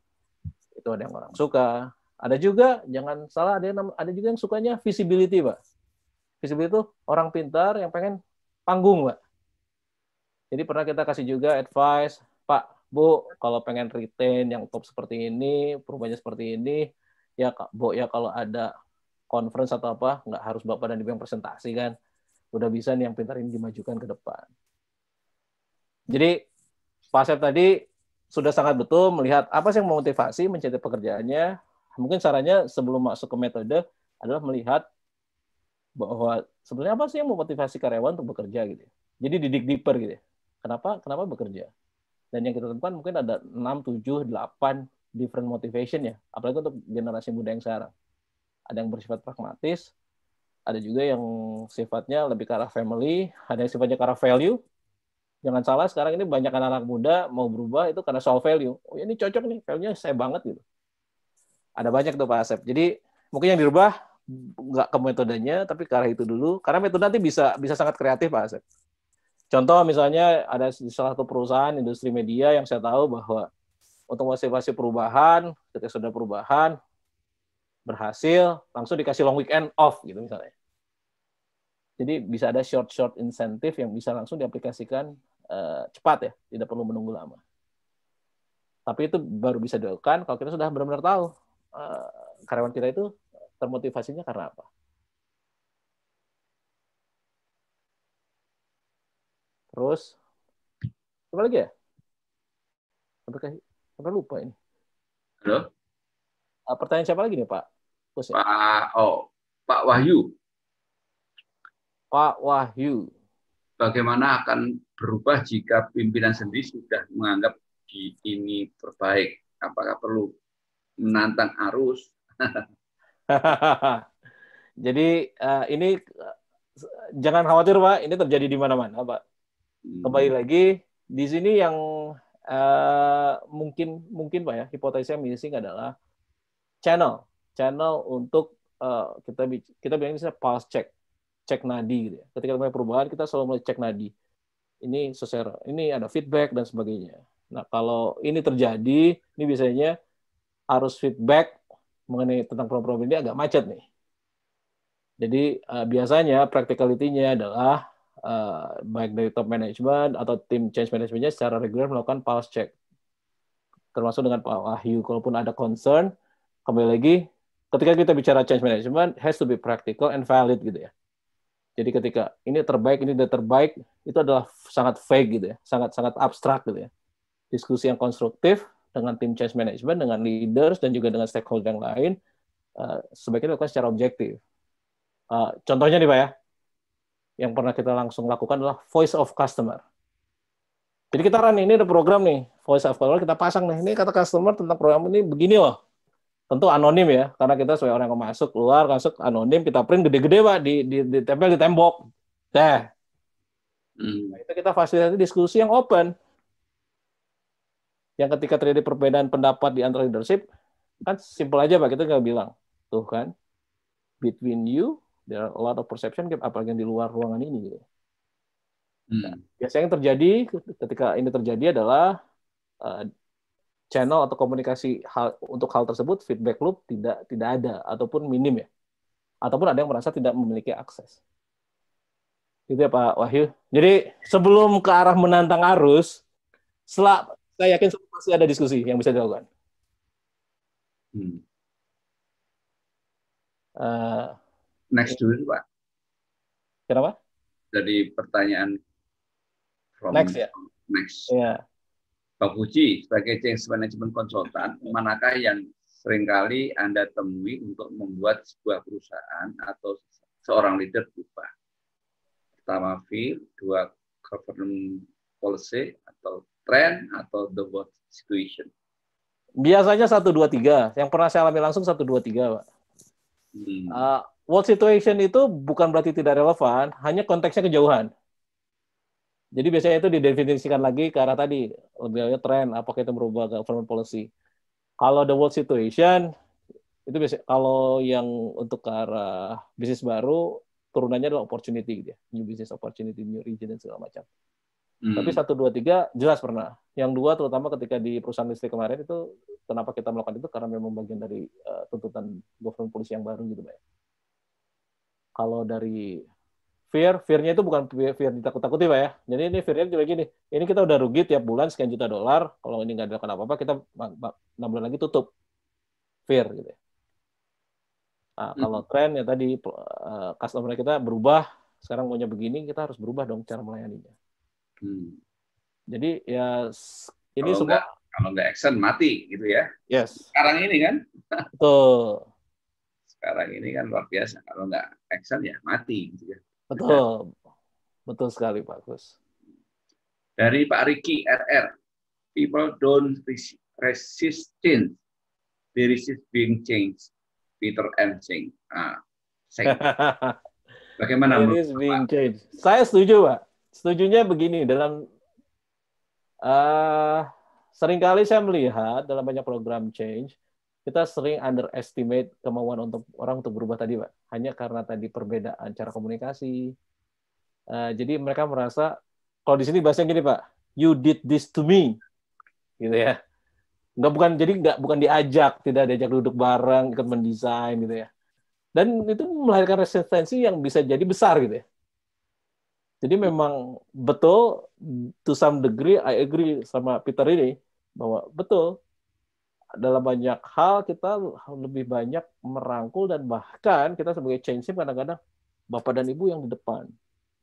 Itu ada yang orang suka. Ada juga, jangan salah, ada juga yang sukanya visibility Pak. Visibility itu orang pintar yang pengen panggung Pak. Jadi pernah kita kasih juga advice, Pak, Bu, kalau pengen retain yang top seperti ini, perubahannya seperti ini, ya Bu, ya kalau ada conference atau apa, nggak harus Bapak dan Ibu yang presentasi kan. Udah bisa nih yang pintar ini dimajukan ke depan. Jadi Pak Asep tadi sudah sangat betul melihat apa sih yang memotivasi mencintai pekerjaannya. Mungkin sarannya sebelum masuk ke metode adalah melihat bahwa sebenarnya apa sih yang memotivasi karyawan untuk bekerja gitu. Jadi didik deeper gitu. Kenapa bekerja? Dan yang kita temukan mungkin ada 6, 7, 8 different motivation ya. Apalagi untuk generasi muda yang sekarang. Ada yang bersifat pragmatis, ada juga yang sifatnya lebih ke arah family, ada yang sifatnya ke arah value. Jangan salah, sekarang ini banyak anak-anak muda mau berubah itu karena soal value. Oh ini cocok nih, value-nya saya banget gitu. Ada banyak tuh Pak Asep. Jadi mungkin yang dirubah nggak ke metodenya, tapi ke arah itu dulu. Karena metode nanti bisa sangat kreatif Pak Asep. Contoh misalnya ada salah satu perusahaan industri media yang saya tahu bahwa untuk motivasi perubahan, ketika sudah perubahan, berhasil, langsung dikasih long weekend off gitu misalnya. Jadi bisa ada short insentif yang bisa langsung diaplikasikan cepat ya, tidak perlu menunggu lama. Tapi itu baru bisa dilakukan kalau kita sudah benar-benar tahu karyawan kita itu termotivasinya karena apa. Terus, apa lagi ya? Sampai lupa ini. Halo? Pertanyaan siapa lagi nih Pak? Pak Wahyu. Pak Wahyu. Bagaimana akan berubah jika pimpinan sendiri sudah menganggap ini terbaik? Apakah perlu menantang arus? Jadi ini jangan khawatir Pak, ini terjadi di mana-mana Pak. Kembali lagi di sini yang mungkin Pak ya, hipotesisnya missing adalah channel untuk kita bilang misalnya pulse cek nadi gitu ya. Ketika mulai perubahan kita selalu mulai cek nadi. Ini ada feedback dan sebagainya. Nah, kalau ini terjadi, ini biasanya harus feedback mengenai tentang problem ini agak macet nih. Jadi biasanya practicality-nya adalah baik dari top management atau tim change management-nya secara reguler melakukan pulse check. Termasuk dengan Pak Wahyu, kalaupun ada concern, kembali lagi, ketika kita bicara change management, has to be practical and valid gitu ya. Jadi ketika ini terbaik, ini tidak terbaik, itu adalah sangat vague gitu ya, sangat abstrak gitu ya. Diskusi yang konstruktif dengan tim change management, dengan leaders, dan juga dengan stakeholder yang lain, sebaiknya dilakukan secara objektif. Contohnya nih Pak ya, yang pernah kita langsung lakukan adalah voice of customer. Jadi kita run ini ada program nih, voice of customer, kita pasang nih, ini kata customer tentang program ini begini loh. Tentu anonim ya, karena kita sebagai orang yang masuk, keluar, masuk anonim, kita print gede-gede Pak, ditempel di tembok. Nah, itu kita fasilitasi diskusi yang open. Yang ketika terjadi perbedaan pendapat di antara leadership, kan simpel aja Pak, kita nggak bilang, tuh kan, between you, there are a lot of perception gap, apalagi yang di luar ruangan ini. Gitu. Nah, biasanya yang terjadi, ketika ini terjadi adalah channel atau komunikasi untuk hal tersebut, feedback loop tidak ada, ataupun minim ya. Ataupun ada yang merasa tidak memiliki akses. Gitu ya Pak Wahyu. Jadi sebelum ke arah menantang arus, saya yakin pasti ada diskusi yang bisa dilakukan. Next dulu Pak. Kenapa? Jadi pertanyaan next ya. Next. Ya. Pak Puji, sebagai change management consultant, manakah yang seringkali Anda temui untuk membuat sebuah perusahaan atau seorang leader berubah? Pertama, fear, dua, governance policy, atau trend, atau the world situation? Biasanya 1, 2, 3. Yang pernah saya alami langsung 1, 2, 3, Pak. World situation itu bukan berarti tidak relevan, hanya konteksnya kejauhan. Jadi biasanya itu didefinisikan lagi ke arah tadi, lebih banyak tren, apakah itu merubah government policy. Kalau the world situation, itu biasanya kalau yang untuk ke arah bisnis baru, turunannya adalah opportunity gitu ya. New business opportunity, new region, dan segala macam. Tapi 1, 2, 3 jelas pernah. Yang 2 terutama ketika di perusahaan listrik kemarin itu, kenapa kita melakukan itu? Karena memang bagian dari tuntutan government policy yang baru gitu, Pak. Kalau dari fear-nya itu bukan fear ditakut-takuti Pak ya. Jadi ini fear-nya juga gini, ini kita udah rugi tiap bulan sekian juta dolar, kalau ini nggak dilakukan apa-apa, kita 6 bulan lagi tutup. Fear gitu ya. Nah, kalau tren ya tadi, customer kita berubah, sekarang maunya begini, kita harus berubah dong cara melayaninya. Jadi ya ini kalau semua kalau nggak action mati gitu ya. Yes. Sekarang ini kan. Betul. Sekarang ini kan luar biasa. Kalau nggak action ya mati gitu ya. Betul. Betul sekali Pak Gus. Dari Pak Riki RR, people don't resist change, they resist being changed. Peter M. Singh. Bagaimana menurut Pak? Saya setuju Pak. Setujunya begini, dalam seringkali saya melihat dalam banyak program change, kita sering underestimate kemauan untuk orang untuk berubah tadi Pak. Hanya karena tadi perbedaan cara komunikasi. Jadi mereka merasa, kalau di sini bahasanya gini Pak, you did this to me, gitu ya. Bukan diajak, tidak diajak duduk bareng, ikut mendesain gitu ya. Dan itu melahirkan resistensi yang bisa jadi besar gitu ya. Jadi memang betul, to some degree, I agree sama Peter ini, bahwa betul, dalam banyak hal kita lebih banyak merangkul, dan bahkan kita sebagai change team kadang-kadang Bapak dan Ibu yang di depan,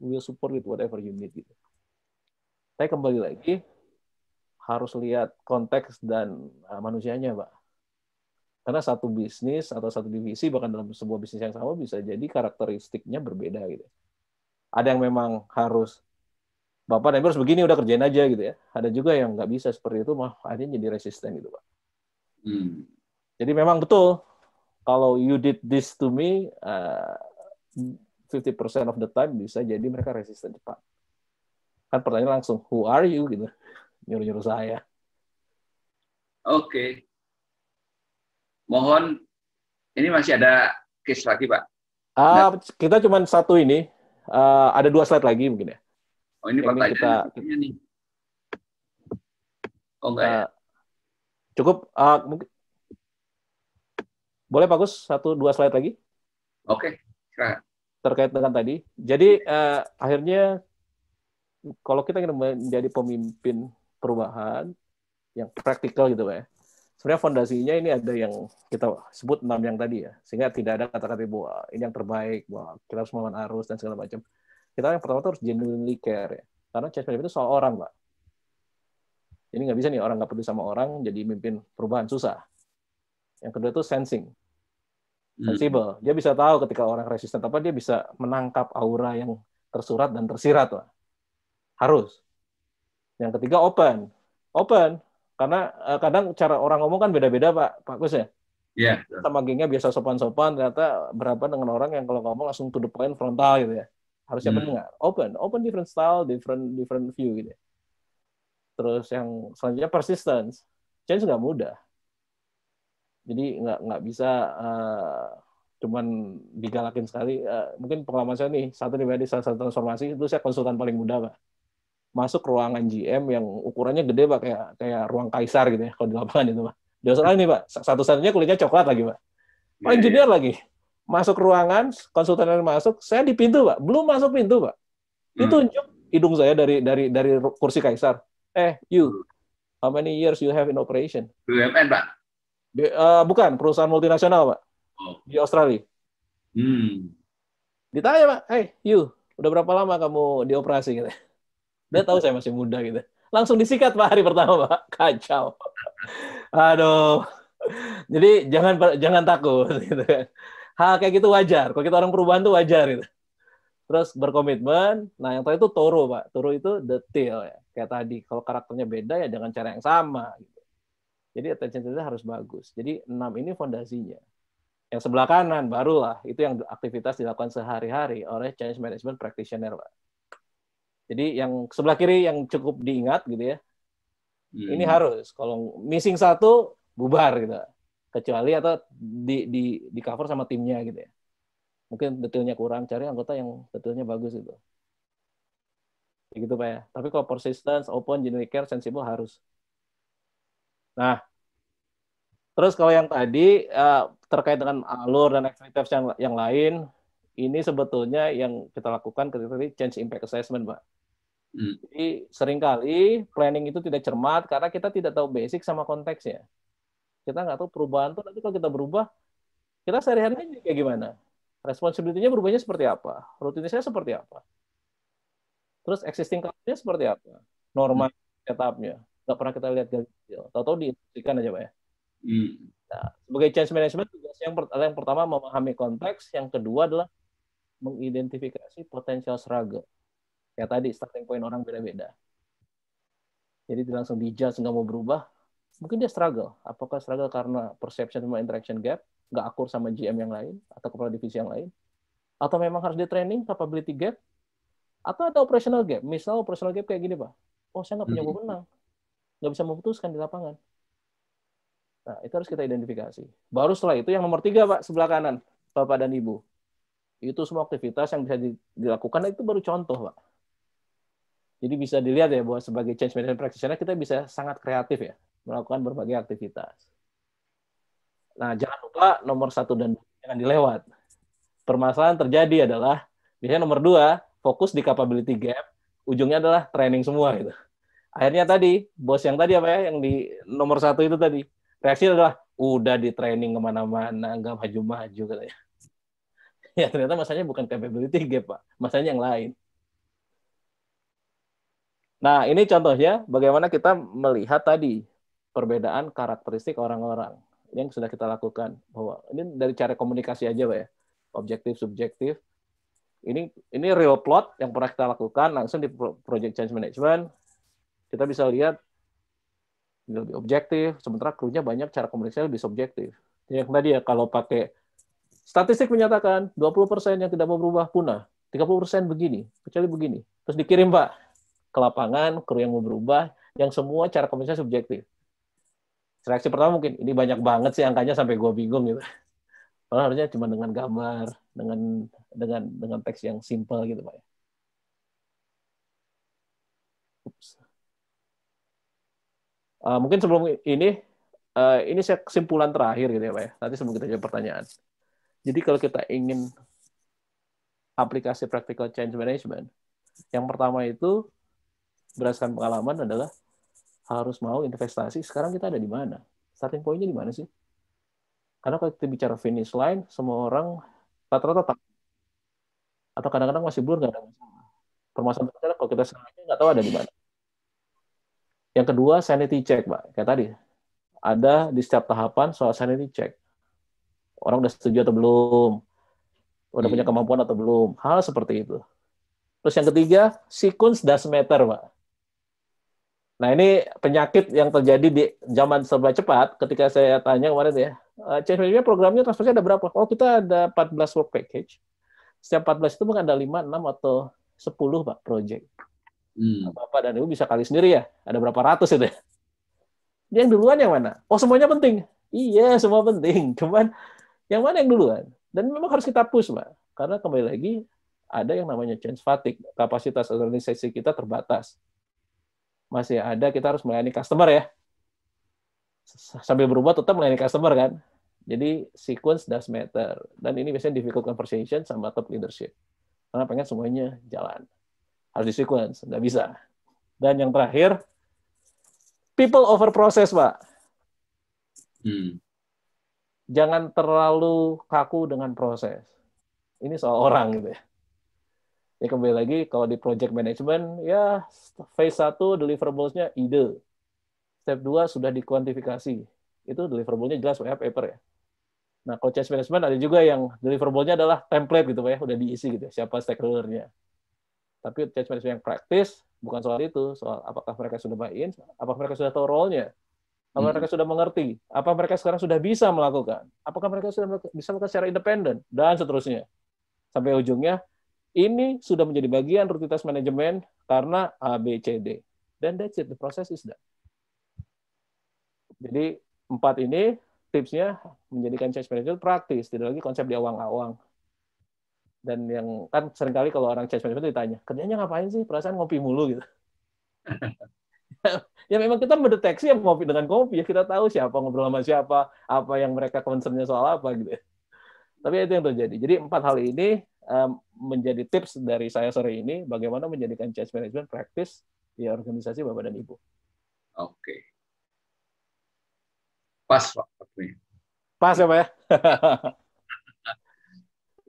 we will support with whatever you need. Gitu. Tapi kembali lagi, harus lihat konteks dan manusianya, Pak. Karena satu bisnis atau satu divisi, bahkan dalam sebuah bisnis yang sama, bisa jadi karakteristiknya berbeda gitu. Ada yang memang harus Bapak dan Ibu harus begini, udah kerjain aja gitu ya. Ada juga yang nggak bisa seperti itu, akhirnya jadi resisten gitu Pak. Jadi memang betul, kalau you did this to me, 50% of the time bisa jadi mereka resisten cepat. Kan pertanyaan langsung, who are you gitu, nyuruh-nyuruh saya. Oke. Mohon, ini masih ada case lagi Pak. Kita cuma satu ini. Ada 2 slide lagi mungkin ya. Oh ini pertanyaannya nih. Oh enggak ya? Cukup, mungkin boleh bagus 1-2 slide lagi Oke, silakan. terkait dengan tadi. Jadi akhirnya kalau kita ingin menjadi pemimpin perubahan yang praktikal gitu Pak ya. Sebenarnya fondasinya ini ada yang kita sebut 6 yang tadi ya. Sehingga tidak ada kata-kata bahwa ini yang terbaik, bahwa kita harus melawan arus dan segala macam. Kita yang pertama itu harus genuinely care ya. Karena change management itu soal orang, Pak. Jadi nggak bisa nih orang nggak peduli sama orang jadi mimpin perubahan, susah. Yang kedua itu sensing, sensible. Dia bisa tahu ketika orang resisten apa, dia bisa menangkap aura yang tersurat dan tersirat, Pak. Harus. Yang ketiga open. Open. Karena kadang cara orang ngomong kan beda-beda, Pak Gus ya. Iya. Sama gengnya biasa sopan-sopan, ternyata berapa dengan orang yang kalau ngomong langsung to the point, frontal gitu ya. Harusnya pendengar. Open different style, different view gitu ya. Terus yang selanjutnya persistence. Change nggak mudah. Jadi nggak bisa cuman digalakin sekali. Mungkin pengalaman saya nih, salah satu transformasi itu saya konsultan paling muda, Pak. Masuk ruangan GM yang ukurannya gede, Pak, kayak ruang kaisar gitu ya kalau di lapangan itu, Pak. Di Australia nih, Pak, satu-satunya kulitnya coklat lagi, Pak. Paling junior lagi. Masuk ruangan, konsultan yang masuk, saya di pintu, Pak. Belum masuk pintu, Pak. Ditunjuk hidung saya dari kursi kaisar. You, how many years you have in operation? BUMN, Pak? Bukan, perusahaan multinasional, Pak. Di Australia. Ditanya, Pak, you, udah berapa lama kamu dioperasi? Gitu. Dia tahu saya masih muda gitu. Langsung disikat Pak hari pertama Pak. Kacau. Aduh. Jadi jangan takut gitu kan. Hal kayak gitu wajar. Kalau kita orang perubahan tuh wajar gitu. Terus berkomitmen. Nah yang terakhir itu Toro Pak. Toro itu detail ya. Kayak tadi. Kalau karakternya beda ya jangan cara yang sama. Gitu. Jadi attention to detail harus bagus. Jadi 6 ini fondasinya. Yang sebelah kanan barulah itu yang aktivitas dilakukan sehari-hari oleh change management practitioner Pak. Jadi yang sebelah kiri yang cukup diingat gitu ya. Ini harus kalau missing satu bubar gitu. Kecuali atau di cover sama timnya gitu ya. Mungkin detailnya kurang, cari anggota yang detailnya bagus itu. Begitu Pak ya. Tapi kalau persistence, open, genuine care, sensible harus. Nah, terus kalau yang tadi terkait dengan alur dan activities yang lain, ini sebetulnya yang kita lakukan ketika change impact assessment, Pak. Jadi seringkali planning itu tidak cermat karena kita tidak tahu basic sama konteksnya. Kita nggak tahu perubahan tuh nanti kalau kita berubah, kita sehari-harinya kayak gimana? Responsibility-nya berubahnya seperti apa? Rutinitasnya seperti apa? Terus existing culture-nya seperti apa? Norma setupnya. Nggak pernah kita lihat dari kecil. Tahu-tahu diinstruksikan aja, Pak ya. Nah, sebagai change management, tugasnya yang pertama memahami konteks, yang kedua adalah mengidentifikasi potensial struggle. Kayak tadi, starting point orang beda-beda. Jadi langsung dijudge nggak mau berubah, mungkin dia struggle. Apakah struggle karena perception sama interaction gap, nggak akur sama GM yang lain, atau kepala divisi yang lain, atau memang harus di training, capability gap, atau ada operational gap. Misal operational gap kayak gini, Pak. Oh, saya nggak punya wewenang, nggak bisa memutuskan di lapangan. Nah, itu harus kita identifikasi. Baru setelah itu yang nomor 3, Pak, sebelah kanan, Bapak dan Ibu. Itu semua aktivitas yang bisa dilakukan, itu baru contoh, Pak. Jadi bisa dilihat ya bahwa sebagai change management practitioner kita bisa sangat kreatif ya melakukan berbagai aktivitas. Nah jangan lupa nomor 1 dan 2 jangan dilewat. Permasalahan terjadi adalah biasanya nomor 2 fokus di capability gap, ujungnya adalah training semua gitu. Akhirnya tadi bos yang tadi apa ya yang di nomor 1 itu tadi reaksi adalah udah di training kemana-mana nggak maju-maju katanya. Ya ternyata masalahnya bukan capability gap Pak, masalahnya yang lain. Nah, ini contohnya bagaimana kita melihat tadi perbedaan karakteristik orang-orang yang sudah kita lakukan. Bahwa ini dari cara komunikasi aja, Pak ya. Objektif, subjektif. Ini real plot yang pernah kita lakukan langsung di project change management. Kita bisa lihat lebih objektif, sementara krunya banyak cara komunikasi lebih subjektif. Yang tadi ya, kalau pakai statistik menyatakan 20% yang tidak mau berubah punah, 30% begini, kecuali begini. Terus dikirim, Pak, ke lapangan, kru yang mau berubah, yang semua cara komunikasi subjektif. Reaksi pertama mungkin, ini banyak banget sih angkanya sampai gue bingung gitu. Padahal harusnya cuma dengan gambar, dengan teks yang simple gitu Pak. Ups. Mungkin sebelum ini saya kesimpulan terakhir gitu ya Pak ya. Nanti sebelum kita jawab pertanyaan. Jadi kalau kita ingin aplikasi practical change management, yang pertama itu berdasarkan pengalaman adalah harus mau investasi. Sekarang kita ada di mana? Starting point-nya di mana sih? Karena kalau kita bicara finish line, semua orang rata-rata tak, atau kadang-kadang masih blur, nggak ada masalah. Permasalahan adalah kalau kita sekarang nggak tahu ada di mana. Yang kedua, sanity check, Pak. Kayak tadi, ada di setiap tahapan soal sanity check. Orang udah setuju atau belum? Udah punya kemampuan atau belum? Hal seperti itu. Terus yang ketiga, sequence does matter, Pak. Nah, ini penyakit yang terjadi di zaman serba cepat. Ketika saya tanya kemarin ya, change management programnya transformasi ada berapa? Oh, kita ada 14 work package. Setiap 14 itu mungkin ada 5, 6, atau 10, Pak, project. Bapak dan Ibu bisa kali sendiri ya. Ada berapa ratus itu ya. Yang duluan yang mana? Oh, semuanya penting. Iya, semua penting. Cuman yang mana yang duluan? Dan memang harus kita push, Pak. Karena kembali lagi, ada yang namanya change fatigue. Kapasitas organisasi kita terbatas. Masih ada, kita harus melayani customer ya. Sambil berubah tetap melayani customer kan. Jadi sequence does matter. Dan ini biasanya difficult conversation sama top leadership. Karena pengen semuanya jalan. Harus di sequence, nggak bisa. Dan yang terakhir, people over process, Pak. Jangan terlalu kaku dengan proses. Ini soal orang gitu ya. Ya kembali lagi, kalau di project management, ya phase 1 deliverables-nya ide. Step 2 sudah dikuantifikasi. Itu deliverable-nya jelas white paper ya. Nah, kalau change management ada juga yang deliverable-nya adalah template gitu Pak ya, udah diisi gitu ya, siapa stakeholder-nya. Tapi change management yang praktis bukan soal itu, soal apakah mereka sudah buy-in, apakah mereka sudah tahu role-nya, apakah mereka sudah mengerti, apa mereka sekarang sudah bisa melakukan, apakah mereka sudah bisa melakukan secara independen, dan seterusnya. Sampai ujungnya, ini sudah menjadi bagian rutinitas manajemen karena A, B, C, D. Dan that's it, the process is done. Jadi 4 ini tipsnya menjadikan change management praktis, tidak lagi konsep di awang-awang. Dan yang kan seringkali kalau orang change management ditanya, kerjanya ngapain sih? Perasaan ngopi mulu gitu. Ya memang kita mendeteksi yang ngopi dengan kopi, ya kita tahu siapa ngobrol sama siapa, apa yang mereka concern-nya soal apa gitu. Tapi itu yang terjadi. Jadi 4 hal ini menjadi tips dari saya sore ini, bagaimana menjadikan change management praktis di organisasi Bapak dan Ibu. Oke. Pas waktunya. Pas ya Pak ya?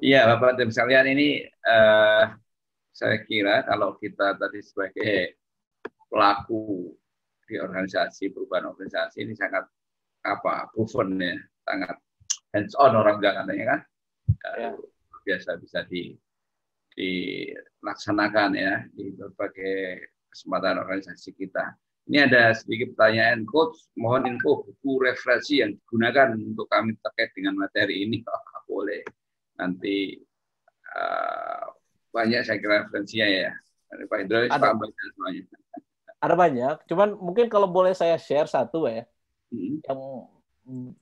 Iya Bapak dan sekalian, ini saya kira kalau kita tadi sebagai pelaku di organisasi, perubahan organisasi ini sangat proven ya, sangat hands on orang bilang katanya kan. Biasa bisa dilaksanakan ya di berbagai kesempatan organisasi kita. Ini ada sedikit pertanyaan, Coach, mohon info buku referensi yang digunakan untuk kami terkait dengan materi ini. Boleh nanti banyak saya kira referensinya ya. Pak Indro tambah semuanya. Ada banyak, cuman mungkin kalau boleh saya share satu ya, yang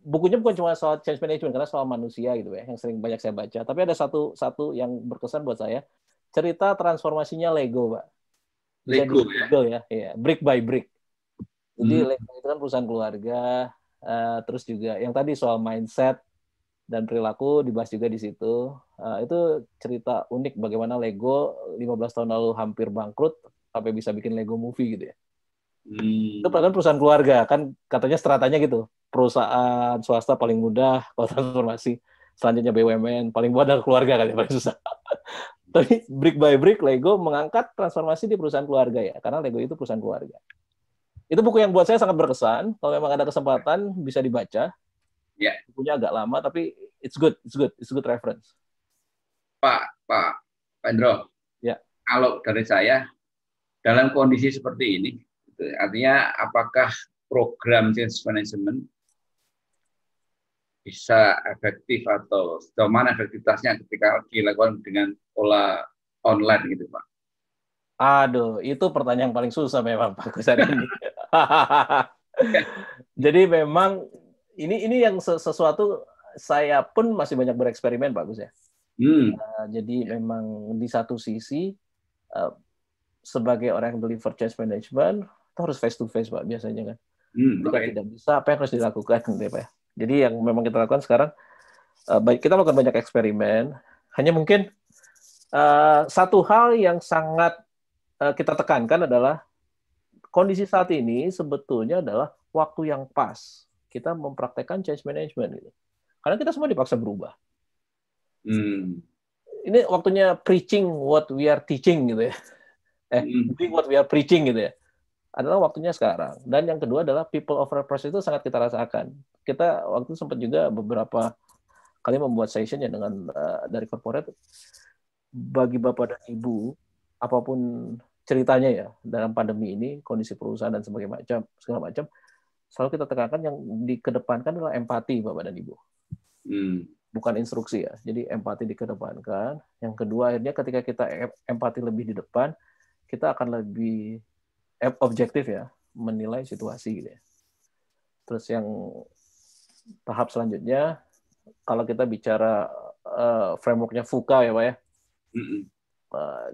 bukunya bukan cuma soal change management karena soal manusia gitu ya, yang sering banyak saya baca. Tapi ada satu yang berkesan buat saya, cerita transformasinya Lego, Pak. Lego ya, brick by brick. Jadi Lego itu kan perusahaan keluarga, terus juga yang tadi soal mindset dan perilaku dibahas juga di situ. Itu cerita unik bagaimana Lego 15 tahun lalu hampir bangkrut sampai bisa bikin Lego Movie gitu ya. Itu kan perusahaan keluarga, kan katanya stratanya gitu. Perusahaan swasta paling mudah kalau transformasi, selanjutnya BUMN, paling mudah keluarga kan ya, paling susah. Tapi brick by brick Lego mengangkat transformasi di perusahaan keluarga ya, karena Lego itu perusahaan keluarga. Itu buku yang buat saya sangat berkesan. Kalau memang ada kesempatan bisa dibaca. Ya. Bukunya agak lama tapi it's good reference. Pak Indro. Ya. Kalau dari saya dalam kondisi seperti ini, artinya apakah program change management bisa efektif atau sejauh mana efektivitasnya ketika dilakukan dengan pola online gitu Pak? Aduh, itu pertanyaan yang paling susah memang Pak Gus hari ini. Jadi memang ini yang sesuatu saya pun masih banyak bereksperimen Pak Gus ya. Jadi memang di satu sisi sebagai orang yang deliver change management itu harus face to face Pak biasanya kan. Jika tidak bisa, apa yang harus dilakukan, gitu ya, Pak? Jadi yang memang kita lakukan sekarang, kita melakukan banyak eksperimen. Hanya mungkin satu hal yang sangat kita tekankan adalah kondisi saat ini sebetulnya adalah waktu yang pas kita mempraktekkan change management, gitu. Karena kita semua dipaksa berubah. Ini waktunya preaching what we are teaching, gitu ya. Doing what we are preaching, gitu ya. Adalah waktunya sekarang. Dan yang kedua adalah people over process itu sangat kita rasakan. Kita waktu sempat juga beberapa kali membuat session ya dengan dari corporate. Bagi Bapak dan Ibu, apapun ceritanya ya dalam pandemi ini, kondisi perusahaan dan segala macam, selalu kita tekankan yang dikedepankan adalah empati, Bapak dan Ibu. Bukan instruksi ya. Jadi empati dikedepankan. Yang kedua, akhirnya ketika kita empati lebih di depan, kita akan lebih objektif ya, menilai situasi, gitu ya. Terus yang tahap selanjutnya, kalau kita bicara framework-nya VUCA ya, Pak ya.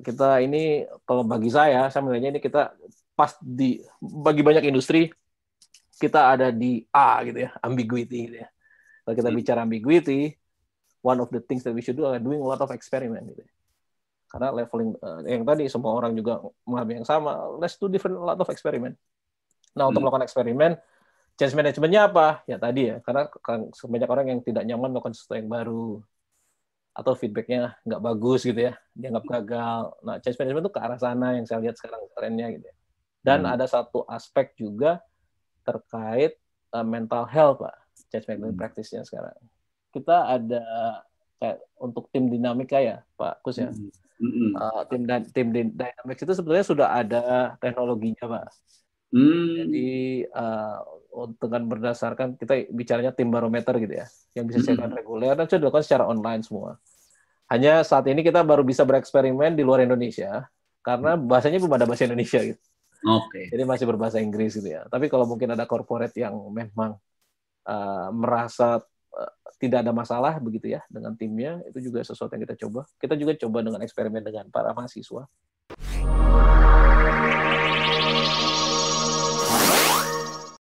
Kita ini, kalau bagi saya melihatnya ini kita pas bagi banyak industri, kita ada di A gitu ya, ambiguity gitu ya. Kalau kita bicara ambiguity, one of the things that we should do adalah doing a lot of experiment gitu ya. Karena leveling yang tadi semua orang juga mengalami yang sama, let's do a lot of experiment. Nah, untuk melakukan eksperimen, change management-nya apa? Ya tadi ya, karena banyak orang yang tidak nyaman melakukan sesuatu yang baru, atau feedback-nya nggak bagus gitu ya, dianggap gagal. Nah, change management itu ke arah sana yang saya lihat sekarang trennya gitu ya. Dan ada satu aspek juga terkait mental health, Pak, change management practice-nya sekarang. Kita ada kayak untuk tim dinamika ya, Pak Kus ya. Tim Dynamics itu sebenarnya sudah ada teknologinya, Pak. Jadi dengan berdasarkan kita bicaranya tim barometer gitu ya, yang bisa dilakukan reguler dan sudah dilakukan secara online semua. Hanya saat ini kita baru bisa bereksperimen di luar Indonesia karena bahasanya belum ada bahasa Indonesia gitu. Jadi masih berbahasa Inggris gitu ya. Tapi kalau mungkin ada corporate yang memang merasa tidak ada masalah begitu ya dengan timnya, itu juga sesuatu yang kita coba. Kita juga coba dengan eksperimen dengan para mahasiswa.